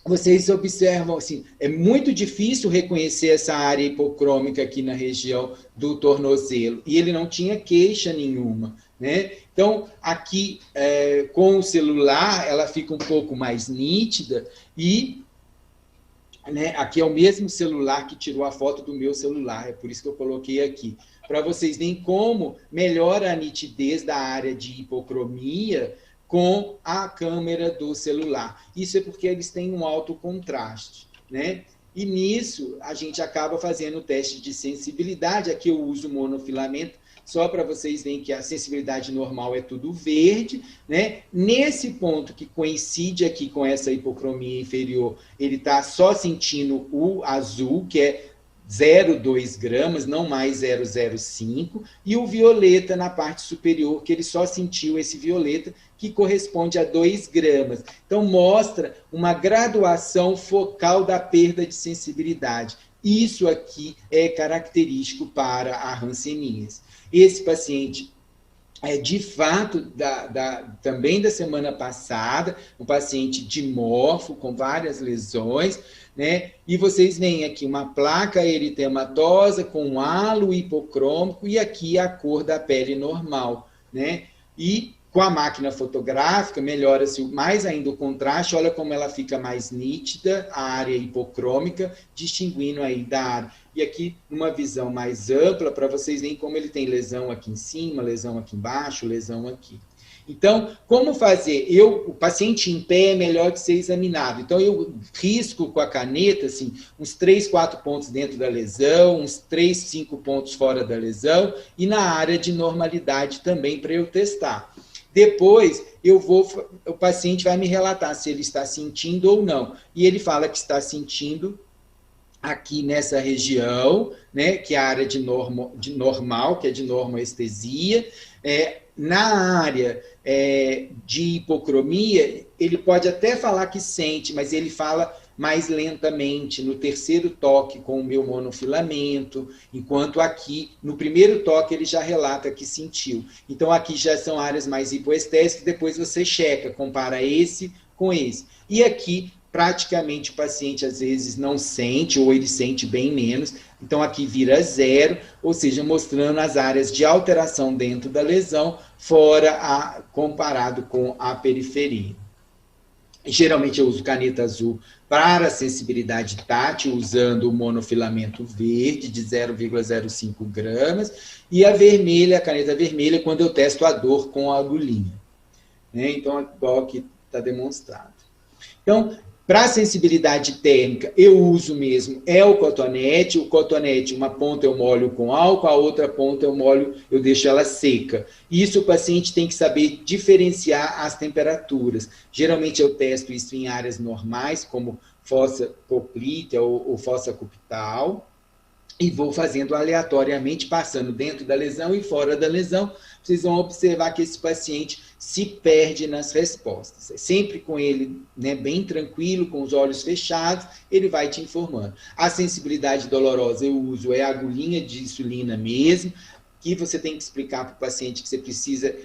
vocês observam, assim, é muito difícil reconhecer essa área hipocrômica aqui na região do tornozelo, e ele não tinha queixa nenhuma, né? Então, aqui, com o celular, ela fica um pouco mais nítida, e, né, aqui é o mesmo celular que tirou a foto do meu celular, é por isso que eu coloquei aqui, para vocês verem como melhora a nitidez da área de hipocromia com a câmera do celular. Isso é porque eles têm um alto contraste, né? E nisso, a gente acaba fazendo o teste de sensibilidade. Aqui eu uso monofilamento, só para vocês verem que a sensibilidade normal é tudo verde, né? Nesse ponto que coincide aqui com essa hipocromia inferior, ele está só sentindo o azul, que é 0,2 gramas, não mais 0,05, e o violeta na parte superior, que ele só sentiu esse violeta, que corresponde a 2 gramas. Então, mostra uma graduação focal da perda de sensibilidade. Isso aqui é característico para a hanseníase. Esse paciente de fato, também da semana passada, um paciente dimorfo, com várias lesões, né? E vocês veem aqui uma placa eritematosa com um halo hipocrômico e aqui a cor da pele normal, né? E com a máquina fotográfica, melhora-se mais ainda o contraste, olha como ela fica mais nítida, a área hipocrômica, distinguindo aí da área. E aqui, numa visão mais ampla, para vocês verem como ele tem lesão aqui em cima, lesão aqui embaixo, lesão aqui. Então, como fazer? O paciente em pé é melhor de ser examinado. Então, eu risco com a caneta, assim, uns 3, 4 pontos dentro da lesão, uns 3, 5 pontos fora da lesão, e na área de normalidade também para eu testar. Depois, o paciente vai me relatar se ele está sentindo ou não. E ele fala que está sentindo aqui nessa região, né, que é a área de normal, que é de normoestesia. Na área de hipocromia, ele pode até falar que sente, mas ele fala mais lentamente, no terceiro toque com o meu monofilamento, enquanto aqui, no primeiro toque, ele já relata que sentiu. Então, aqui já são áreas mais hipoestésicas, depois você checa, compara esse com esse. E aqui, praticamente, o paciente, às vezes, não sente, ou ele sente bem menos, então aqui vira 0, ou seja, mostrando as áreas de alteração dentro da lesão, comparado com a periferia. Geralmente eu uso caneta azul para sensibilidade tátil, usando o monofilamento verde de 0,05 gramas, e a vermelha, a caneta vermelha, quando eu testo a dor com a agulhinha. Né? Então, aqui está demonstrado. Então, para sensibilidade térmica, eu uso mesmo o cotonete. O cotonete, uma ponta eu molho com álcool, a outra ponta eu deixo ela seca. Isso o paciente tem que saber diferenciar as temperaturas. Geralmente eu testo isso em áreas normais, como fossa poplítea ou fossa cubital. e vou fazendo aleatoriamente, passando dentro da lesão e fora da lesão. Vocês vão observar que esse paciente se perde nas respostas. Sempre com ele, né, bem tranquilo, com os olhos fechados, ele vai te informando. A sensibilidade dolorosa eu uso a agulhinha de insulina mesmo, que você tem que explicar para o paciente que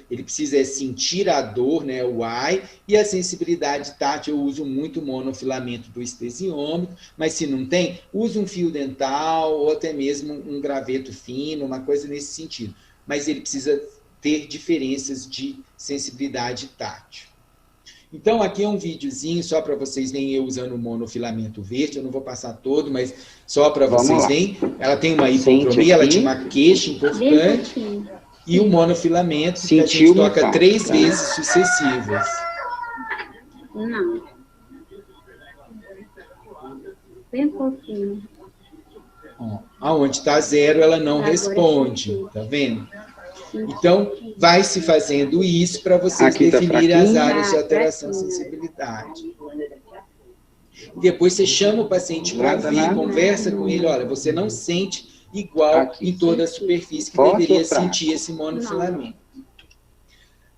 ele precisa sentir a dor, né, o AI, e a sensibilidade tátil eu uso muito o monofilamento do estesiômetro, mas se não tem, usa um fio dental ou até mesmo um graveto fino, uma coisa nesse sentido. Mas ele precisa ter diferenças de sensibilidade tátil. Então, aqui é um videozinho só para vocês verem eu usando o monofilamento verde. Eu não vou passar todo, mas só para vocês verem. Ela tem uma hipocromia, ela tinha uma queixa importante. E o monofilamento, que a gente toca 3 vezes sucessivas. Não. Bem pouquinho. Aonde está 0, ela não responde. Tá vendo? Então, vai se fazendo isso para vocês definirem as áreas de alteração e sensibilidade. E depois você chama o paciente para ouvir, conversa com ele, olha, você não sente igual em toda a superfície que deveria sentir esse monofilamento.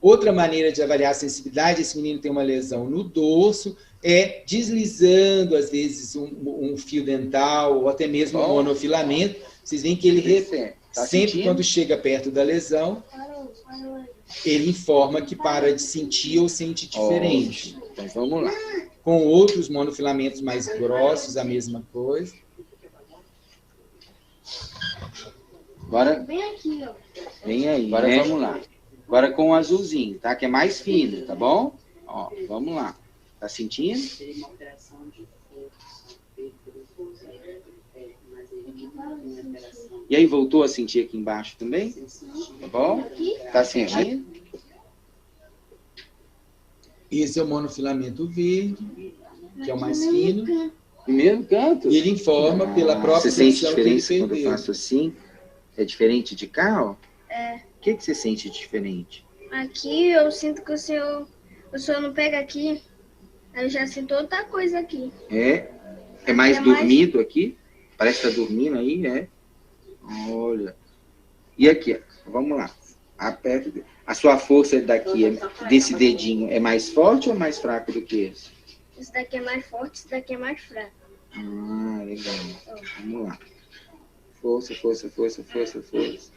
Outra maneira de avaliar a sensibilidade, esse menino tem uma lesão no dorso, é deslizando, às vezes, um fio dental ou até mesmo um monofilamento. Vocês veem que ele sempre quando chega perto da lesão, ele informa que para de sentir ou sente diferente. Então vamos lá. Com outros monofilamentos mais grossos, a mesma coisa. Agora, Bem aqui, ó. vem aí, agora vamos lá. Agora com o azulzinho, tá? Que é mais fino, tá bom? Ó, vamos lá. Tá sentindo? E aí, voltou a sentir aqui embaixo também? Tá bom? Tá sentindo? Esse é o monofilamento verde, que é o mais fino. Primeiro canto. E ele informa pela própria Você sente pressão que ele diferença quando eu perdeu. faço assim? É diferente de cá, ó? É. O que você sente diferente? Aqui eu sinto que o senhor não pega aqui, aí eu já sinto outra coisa aqui. É mais dormido aqui? Parece que tá dormindo aí, né? Olha. E aqui, ó. Vamos lá. Aperta. A sua força daqui, desse dedinho, é mais forte ou mais fraco do que esse? Esse daqui é mais forte, esse daqui é mais fraco. Ah, legal. Vamos lá. Força, força, força, força, força.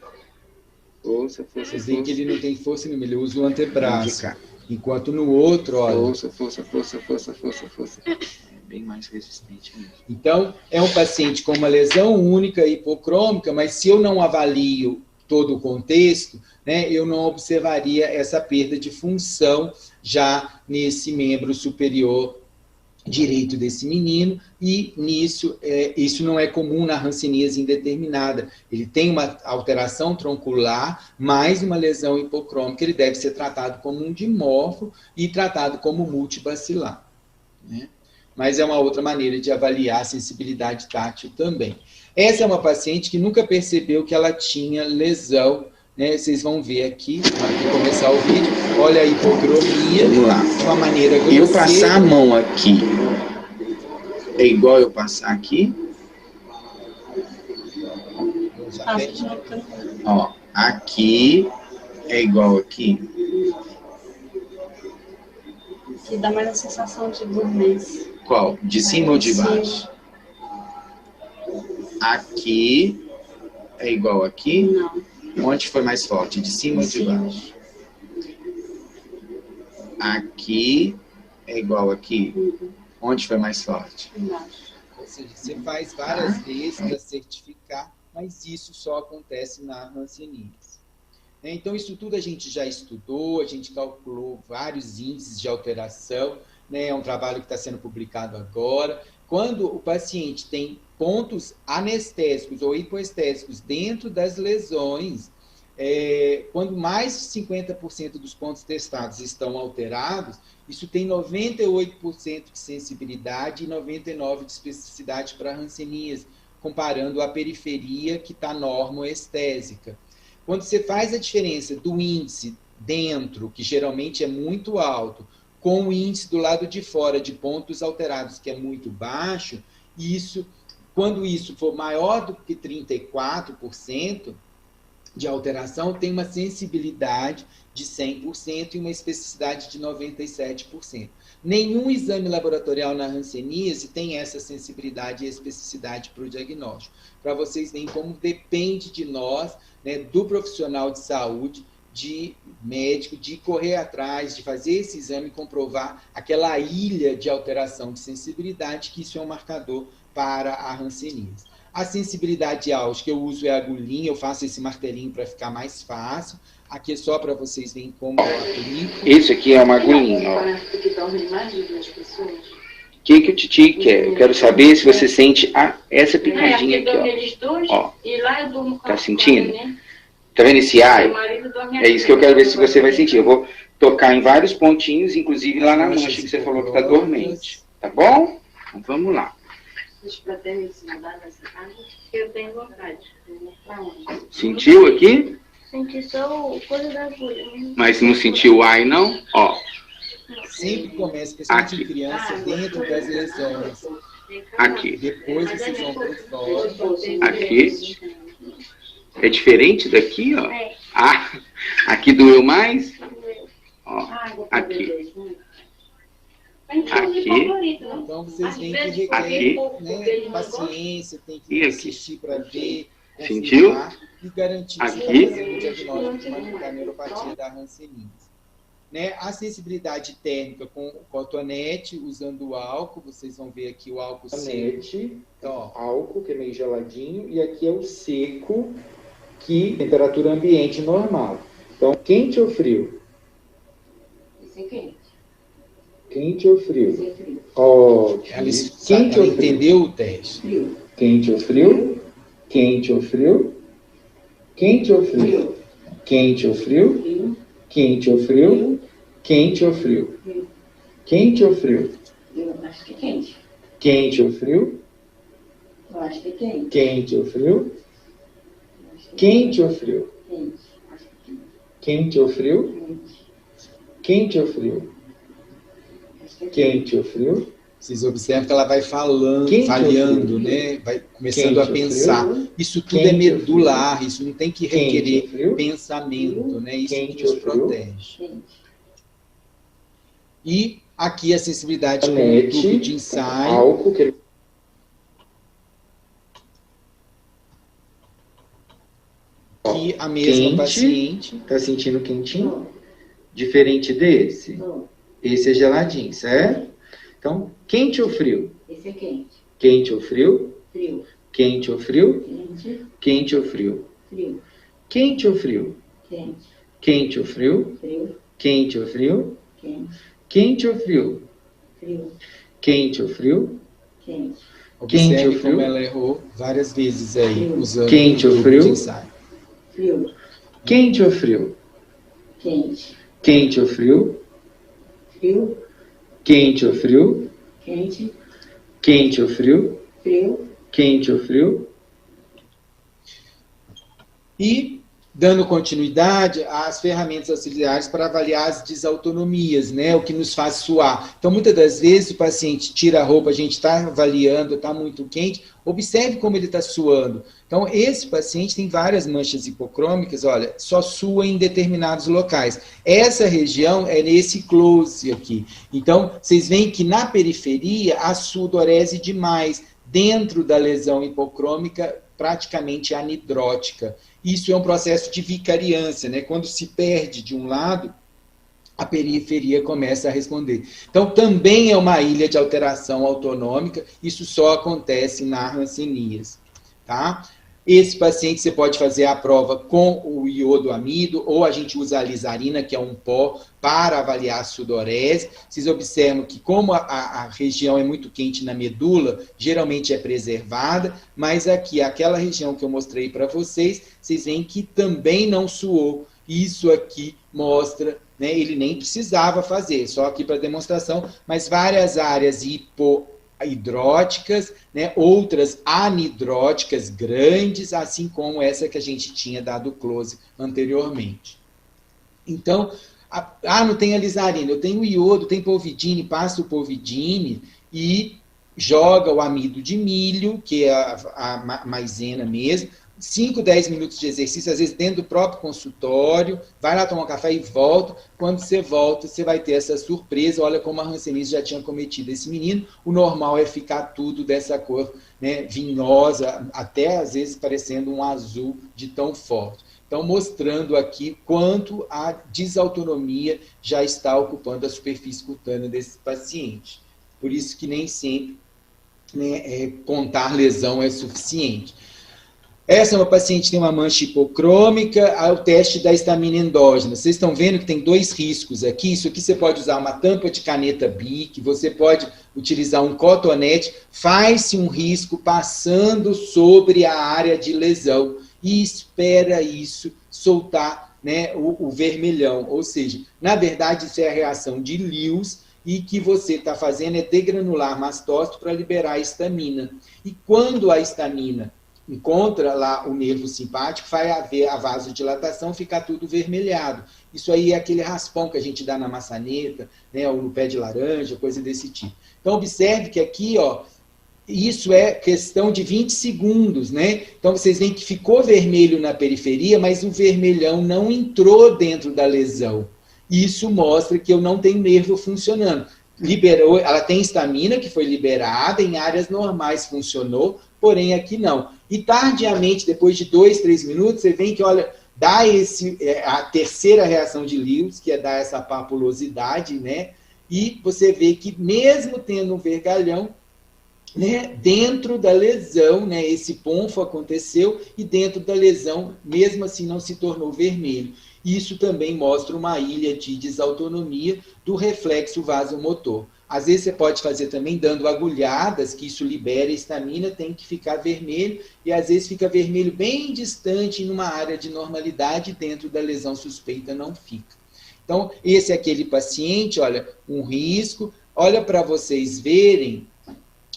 Força, força, Vocês veem que força. ele não tem força nenhuma, ele usa o antebraço. Enquanto no outro, olha... Força, força, força, força, força, força. É bem mais resistente mesmo. Então, é um paciente com uma lesão única hipocrômica, mas se eu não avalio todo o contexto, né, eu não observaria essa perda de função já nesse membro superior direito desse menino, e nisso, isso não é comum na hanseníase indeterminada. Ele tem uma alteração troncular, mais uma lesão hipocrômica, ele deve ser tratado como um dimorfo e tratado como multibacilar, né? Mas é uma outra maneira de avaliar a sensibilidade tátil também. Essa é uma paciente que nunca percebeu que ela tinha lesão, né? Vocês vão ver aqui, quando começar o vídeo, olha a hipocromia, Vamos lá. de uma maneira grosseira. Eu passar a mão aqui é igual eu passar aqui? Ó, aqui é igual aqui. Que dá mais a sensação de dormência. Qual? De cima ou de baixo? Aqui é igual aqui? Não. Onde foi mais forte? De cima ou de baixo? Aqui é igual aqui? Onde foi mais forte? Embaixo. Ou seja, você faz várias vezes para certificar, mas isso só acontece na hanseníase. Então, isso tudo a gente já estudou, a gente calculou vários índices de alteração, né? É um trabalho que está sendo publicado agora. Quando o paciente tem pontos anestésicos ou hipoestésicos dentro das lesões, quando mais de 50% dos pontos testados estão alterados, isso tem 98% de sensibilidade e 99% de especificidade para a hanseníase, comparando a periferia que está normoestésica. Quando você faz a diferença do índice dentro, que geralmente é muito alto, com o índice do lado de fora de pontos alterados, que é muito baixo, isso Quando isso for maior do que 34% de alteração, tem uma sensibilidade de 100% e uma especificidade de 97%. Nenhum exame laboratorial na hanseníase tem essa sensibilidade e especificidade para o diagnóstico. Para vocês verem como depende de nós, né, do profissional de saúde, de médico, de correr atrás, de fazer esse exame e comprovar aquela ilha de alteração de sensibilidade, que isso é um marcador para a hanseníase. A sensibilidade alta que eu uso é a agulhinha, eu faço esse martelinho para ficar mais fácil. Aqui é só para vocês verem como eu aplico. Esse aqui é uma agulhinha, ó. O que o Titi quer? Eu quero saber se você sente essa picadinha aqui, ó. Tá sentindo? Tá vendo esse ar? É isso que eu quero ver se você vai sentir. Eu vou tocar em vários pontinhos, inclusive lá na mancha que você falou que tá dormente. Tá bom? Então vamos lá. Eu tenho vontade. Sentiu aqui? Senti só coisa da agulha. Mas não sentiu o ar, não? Ó. Sempre começa, principalmente em criança, dentro das lesões. Aqui. Depois vocês vão por fora. Aqui. É diferente daqui, ó? É. Ah, aqui doeu mais? Ó, aqui. Aqui. Então vocês veem que requer, né, paciência, tem que assistir para ver, sentiu? E garantir que você Aqui. está fazendo o diagnóstico da neuropatia da hanseníase. Né, a sensibilidade térmica com o cotonete, usando o álcool, vocês vão ver aqui o álcool seco. Então, álcool, que é meio geladinho, e aqui é o seco, que temperatura ambiente normal. Então, quente ou frio? Esse é quente. Quente ou frio? Esse é frio. Ótimo. Quente ou entendeu o teste? Frio. Quente ou frio? Quente ou frio? Quente ou frio? Quente ou frio? Frio. Quente ou frio? Quente ou frio? Frio. Quente ou frio? Eu acho que é quente. Quente ou frio? Eu acho que é quente. Quente ou frio? Eu acho que é Quente ou frio? quente. Acho que é Quente ou frio? quente. Quente ou frio? Acho que é quente. Quente ou frio? Vocês observam que ela vai falando, Quente ou falhando, frio? né? Vai começando Quente a ou pensar. frio? Isso tudo Quente é ou medular, isso não tem que Quente requerer ou frio? pensamento, né? Isso Quente que nos ou frio? protege. Quente. E aqui a sensibilidade com o Cotonete, tubo de ensaio. álcool, que Que a mesma quente. paciente. tá sentindo quentinho? Diferente desse? Tô. Esse é geladinho, certo? Então, quente ou frio? Esse é quente. Quente ou frio? Frio. Quente ou frio? Quente. Quente ou frio? Frio. Quente ou frio? Quente. Quente ou frio? Frio. Quente ou frio? Quente. Quente ou frio? Frio. Quente ou frio? Quente. Observe Quente ou como frio? ela errou várias vezes aí, Frio. usando Quente o ou tubo frio? de ensaio. Frio. Quente ou frio? Quente. Quente ou frio? Frio. Quente ou frio? Quente. Quente ou frio? Frio. Quente ou frio? E, dando continuidade às ferramentas auxiliares para avaliar as desautonomias, né? O que nos faz suar. Então, muitas das vezes, o paciente tira a roupa, a gente está avaliando, está muito quente, observe como ele está suando. Então, esse paciente tem várias manchas hipocrômicas, olha, só sua em determinados locais. Essa região é nesse close aqui. Então, vocês veem que na periferia, a sudorese demais, dentro da lesão hipocrômica, praticamente anidrótica. Isso é um processo de vicariância, né? Quando se perde de um lado, a periferia começa a responder. Então, também é uma ilha de alteração autonômica, isso só acontece na hanseníase, tá? Esse paciente você pode fazer a prova com o iodoamido, ou a gente usa a lisarina, que é um pó, para avaliar a sudorese. Vocês observam que como a região é muito quente na medula, geralmente é preservada, mas aqui, aquela região que eu mostrei para vocês, vocês veem que também não suou. Isso aqui mostra, né, ele nem precisava fazer, só aqui para demonstração, mas várias áreas hidróticas, né, outras anidróticas grandes, assim como essa que a gente tinha dado close anteriormente. Então, não tem a lisarina, eu tenho iodo, tem polvidine, passo o polvidine e joga o amido de milho, que é a maisena mesmo, 5, 10 minutos de exercício, às vezes dentro do próprio consultório, vai lá tomar um café e volta. Quando você volta, você vai ter essa surpresa, olha como a hanseníase já tinha cometido esse menino. O normal é ficar tudo dessa cor, né, vinhosa, até às vezes parecendo um azul de tão forte. Então, mostrando aqui quanto a desautonomia já está ocupando a superfície cutânea desse paciente. Por isso que nem sempre, né, contar lesão é suficiente. Essa é uma paciente que tem uma mancha hipocrômica, o teste da histamina endógena. Vocês estão vendo que tem 2 riscos aqui. Isso aqui você pode usar uma tampa de caneta Bic, você pode utilizar um cotonete, faz-se um risco passando sobre a área de lesão e espera isso soltar, né, o vermelhão. Ou seja, na verdade, isso é a reação de Lewis, e que você está fazendo é degranular mastócito para liberar a histamina. E quando a histamina encontra lá o nervo simpático, vai haver a vasodilatação, ficar tudo vermelhado. Isso aí é aquele raspão que a gente dá na maçaneta, né, ou no pé de laranja, coisa desse tipo. Então, observe que aqui, ó, isso é questão de 20 segundos, né? Então, vocês veem que ficou vermelho na periferia, mas o vermelhão não entrou dentro da lesão. Isso mostra que eu não tenho nervo funcionando. Liberou, ela tem histamina que foi liberada, em áreas normais funcionou, porém aqui não. E tardiamente, depois de 2, 3 minutos, você vê que, olha, dá a terceira reação de Lewis, que é dar essa papulosidade, né? E você vê que mesmo tendo um vergalhão, né, dentro da lesão, né, esse ponfo aconteceu e dentro da lesão, mesmo assim, não se tornou vermelho. Isso também mostra uma ilha de desautonomia do reflexo vasomotor. Às vezes você pode fazer também dando agulhadas, que isso libera a histamina, tem que ficar vermelho, e às vezes fica vermelho bem distante, numa área de normalidade, dentro da lesão suspeita não fica. Então, esse é aquele paciente, olha, um risco, olha para vocês verem,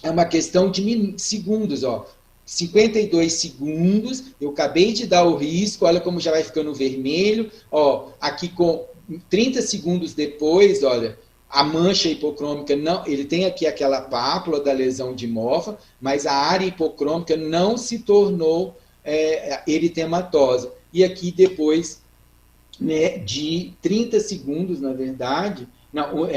é uma questão de segundos, ó. 52 segundos, eu acabei de dar o risco, olha como já vai ficando vermelho, ó, aqui com 30 segundos depois, olha, a mancha hipocrômica não, ele tem aqui aquela pápula da lesão de Moffatt, mas a área hipocrômica não se tornou eritematosa. E aqui depois, né, de 30 segundos, na verdade, não,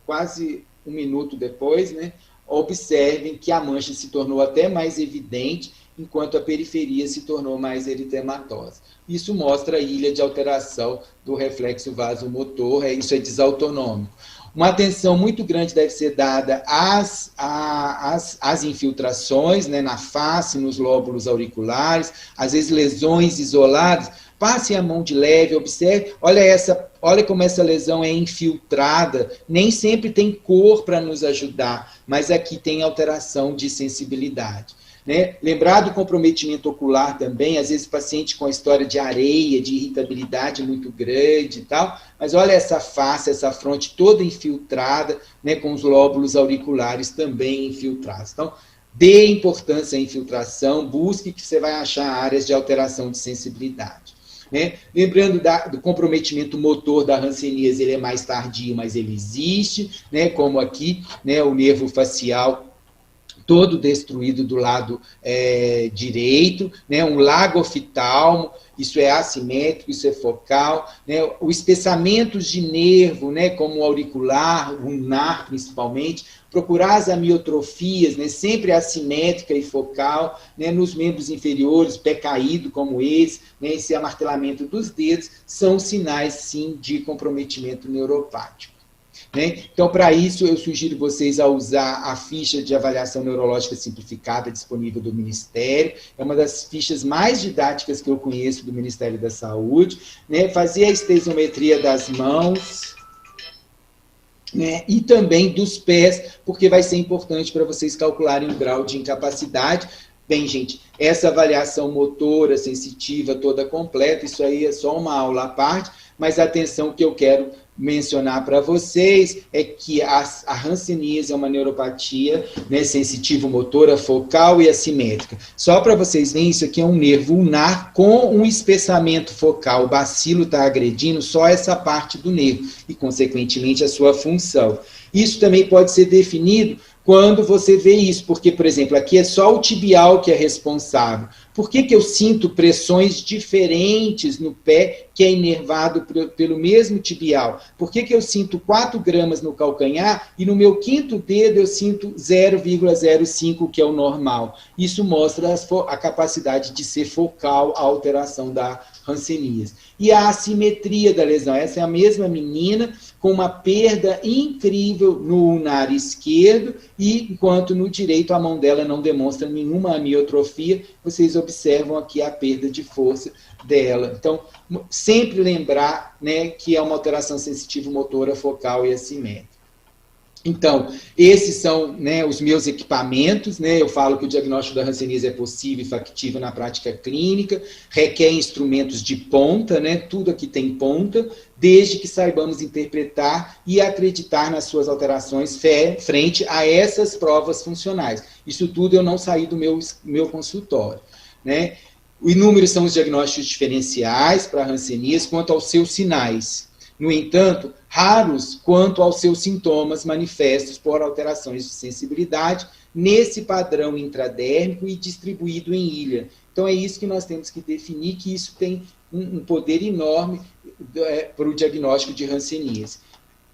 quase 1 minuto depois, né, observem que a mancha se tornou até mais evidente, enquanto a periferia se tornou mais eritematosa. Isso mostra a ilha de alteração do reflexo vasomotor, isso é desautonômico. Uma atenção muito grande deve ser dada às infiltrações, né, na face, nos lóbulos auriculares, às vezes lesões isoladas. Passe a mão de leve, observe, olha como essa lesão é infiltrada, nem sempre tem cor para nos ajudar, mas aqui tem alteração de sensibilidade. Né? Lembrar do comprometimento ocular também, às vezes paciente com a história de areia, de irritabilidade muito grande e tal, mas olha essa face, essa fronte toda infiltrada, né, com os lóbulos auriculares também infiltrados. Então, dê importância à infiltração, busque que você vai achar áreas de alteração de sensibilidade. Né? Lembrando do comprometimento motor da hanseníase, ele é mais tardio, mas ele existe, né? Como aqui, né, o nervo facial todo destruído do lado direito, né, um lagoftalmo, isso é assimétrico, isso é focal, né, o espessamento de nervo, né, como o auricular, o ulnar principalmente, procurar as amiotrofias, né, sempre assimétrica e focal, né, nos membros inferiores, pé caído como esse, né, esse amartelamento dos dedos, são sinais, sim, de comprometimento neuropático. Né? Então, para isso, eu sugiro vocês a usar a ficha de avaliação neurológica simplificada disponível do Ministério. É uma das fichas mais didáticas que eu conheço do Ministério da Saúde. Né? Fazer a estesiometria das mãos, né? E também dos pés, porque vai ser importante para vocês calcularem o grau de incapacidade. Bem, gente, essa avaliação motora, sensitiva, toda completa, isso aí é só uma aula à parte, mas a atenção que eu quero mencionar para vocês é que a hanseníase é uma neuropatia, né, sensitivo-motora, focal e assimétrica. Só para vocês verem, isso aqui é um nervo ulnar com um espessamento focal. O bacilo está agredindo só essa parte do nervo e, consequentemente, a sua função. Isso também pode ser definido quando você vê isso, porque, por exemplo, aqui é só o tibial que é responsável. Por que eu sinto pressões diferentes no pé que é inervado pelo mesmo tibial? Por que eu sinto 4 gramas no calcanhar e no meu quinto dedo eu sinto 0,05, que é o normal? Isso mostra a capacidade de ser focal a alteração da hanseníase. E a assimetria da lesão. Essa é a mesma menina com uma perda incrível no ulnar esquerdo, e enquanto no direito a mão dela não demonstra nenhuma amiotrofia, vocês observam aqui a perda de força dela. Então, sempre lembrar, né, que é uma alteração sensitivo-motora focal e assimétrica. Então, esses são, né, os meus equipamentos, né? Eu falo que o diagnóstico da hanseníase é possível e factível na prática clínica, requer instrumentos de ponta, né? Tudo aqui tem ponta, desde que saibamos interpretar e acreditar nas suas alterações frente a essas provas funcionais. Isso tudo eu não saí do meu consultório, né? Inúmeros são os diagnósticos diferenciais para a hanseníase quanto aos seus sinais. No entanto, raros quanto aos seus sintomas manifestos por alterações de sensibilidade nesse padrão intradérmico e distribuído em ilha. Então, é isso que nós temos que definir, que isso tem um poder enorme para o diagnóstico de hanseníase.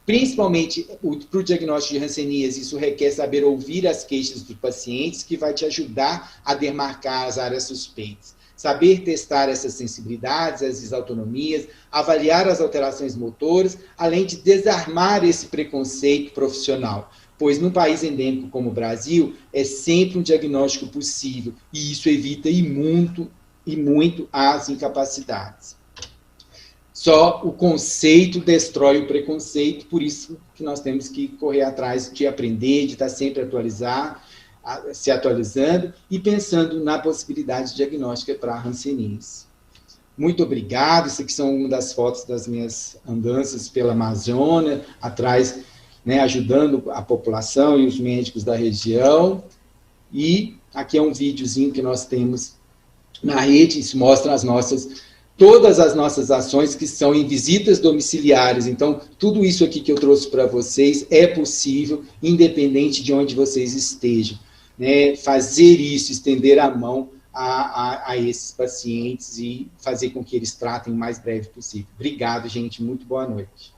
Principalmente para o diagnóstico de hanseníase, isso requer saber ouvir as queixas dos pacientes, que vai te ajudar a demarcar as áreas suspeitas. Saber testar essas sensibilidades, as desautonomias, avaliar as alterações motoras, além de desarmar esse preconceito profissional. Pois num país endêmico como o Brasil, é sempre um diagnóstico possível, e isso evita e muito as incapacidades. Só o conceito destrói o preconceito, por isso que nós temos que correr atrás de aprender, de estar sempre se atualizando e pensando na possibilidade diagnóstica para a hanseníase. Muito obrigado. Isso aqui são uma das fotos das minhas andanças pela Amazônia, atrás, né, ajudando a população e os médicos da região. E aqui é um videozinho que nós temos na rede, isso mostra todas as nossas ações que são em visitas domiciliares. Então, tudo isso aqui que eu trouxe para vocês é possível, independente de onde vocês estejam. Né, fazer isso, estender a mão a esses pacientes e fazer com que eles tratem o mais breve possível. Obrigado, gente. Muito boa noite.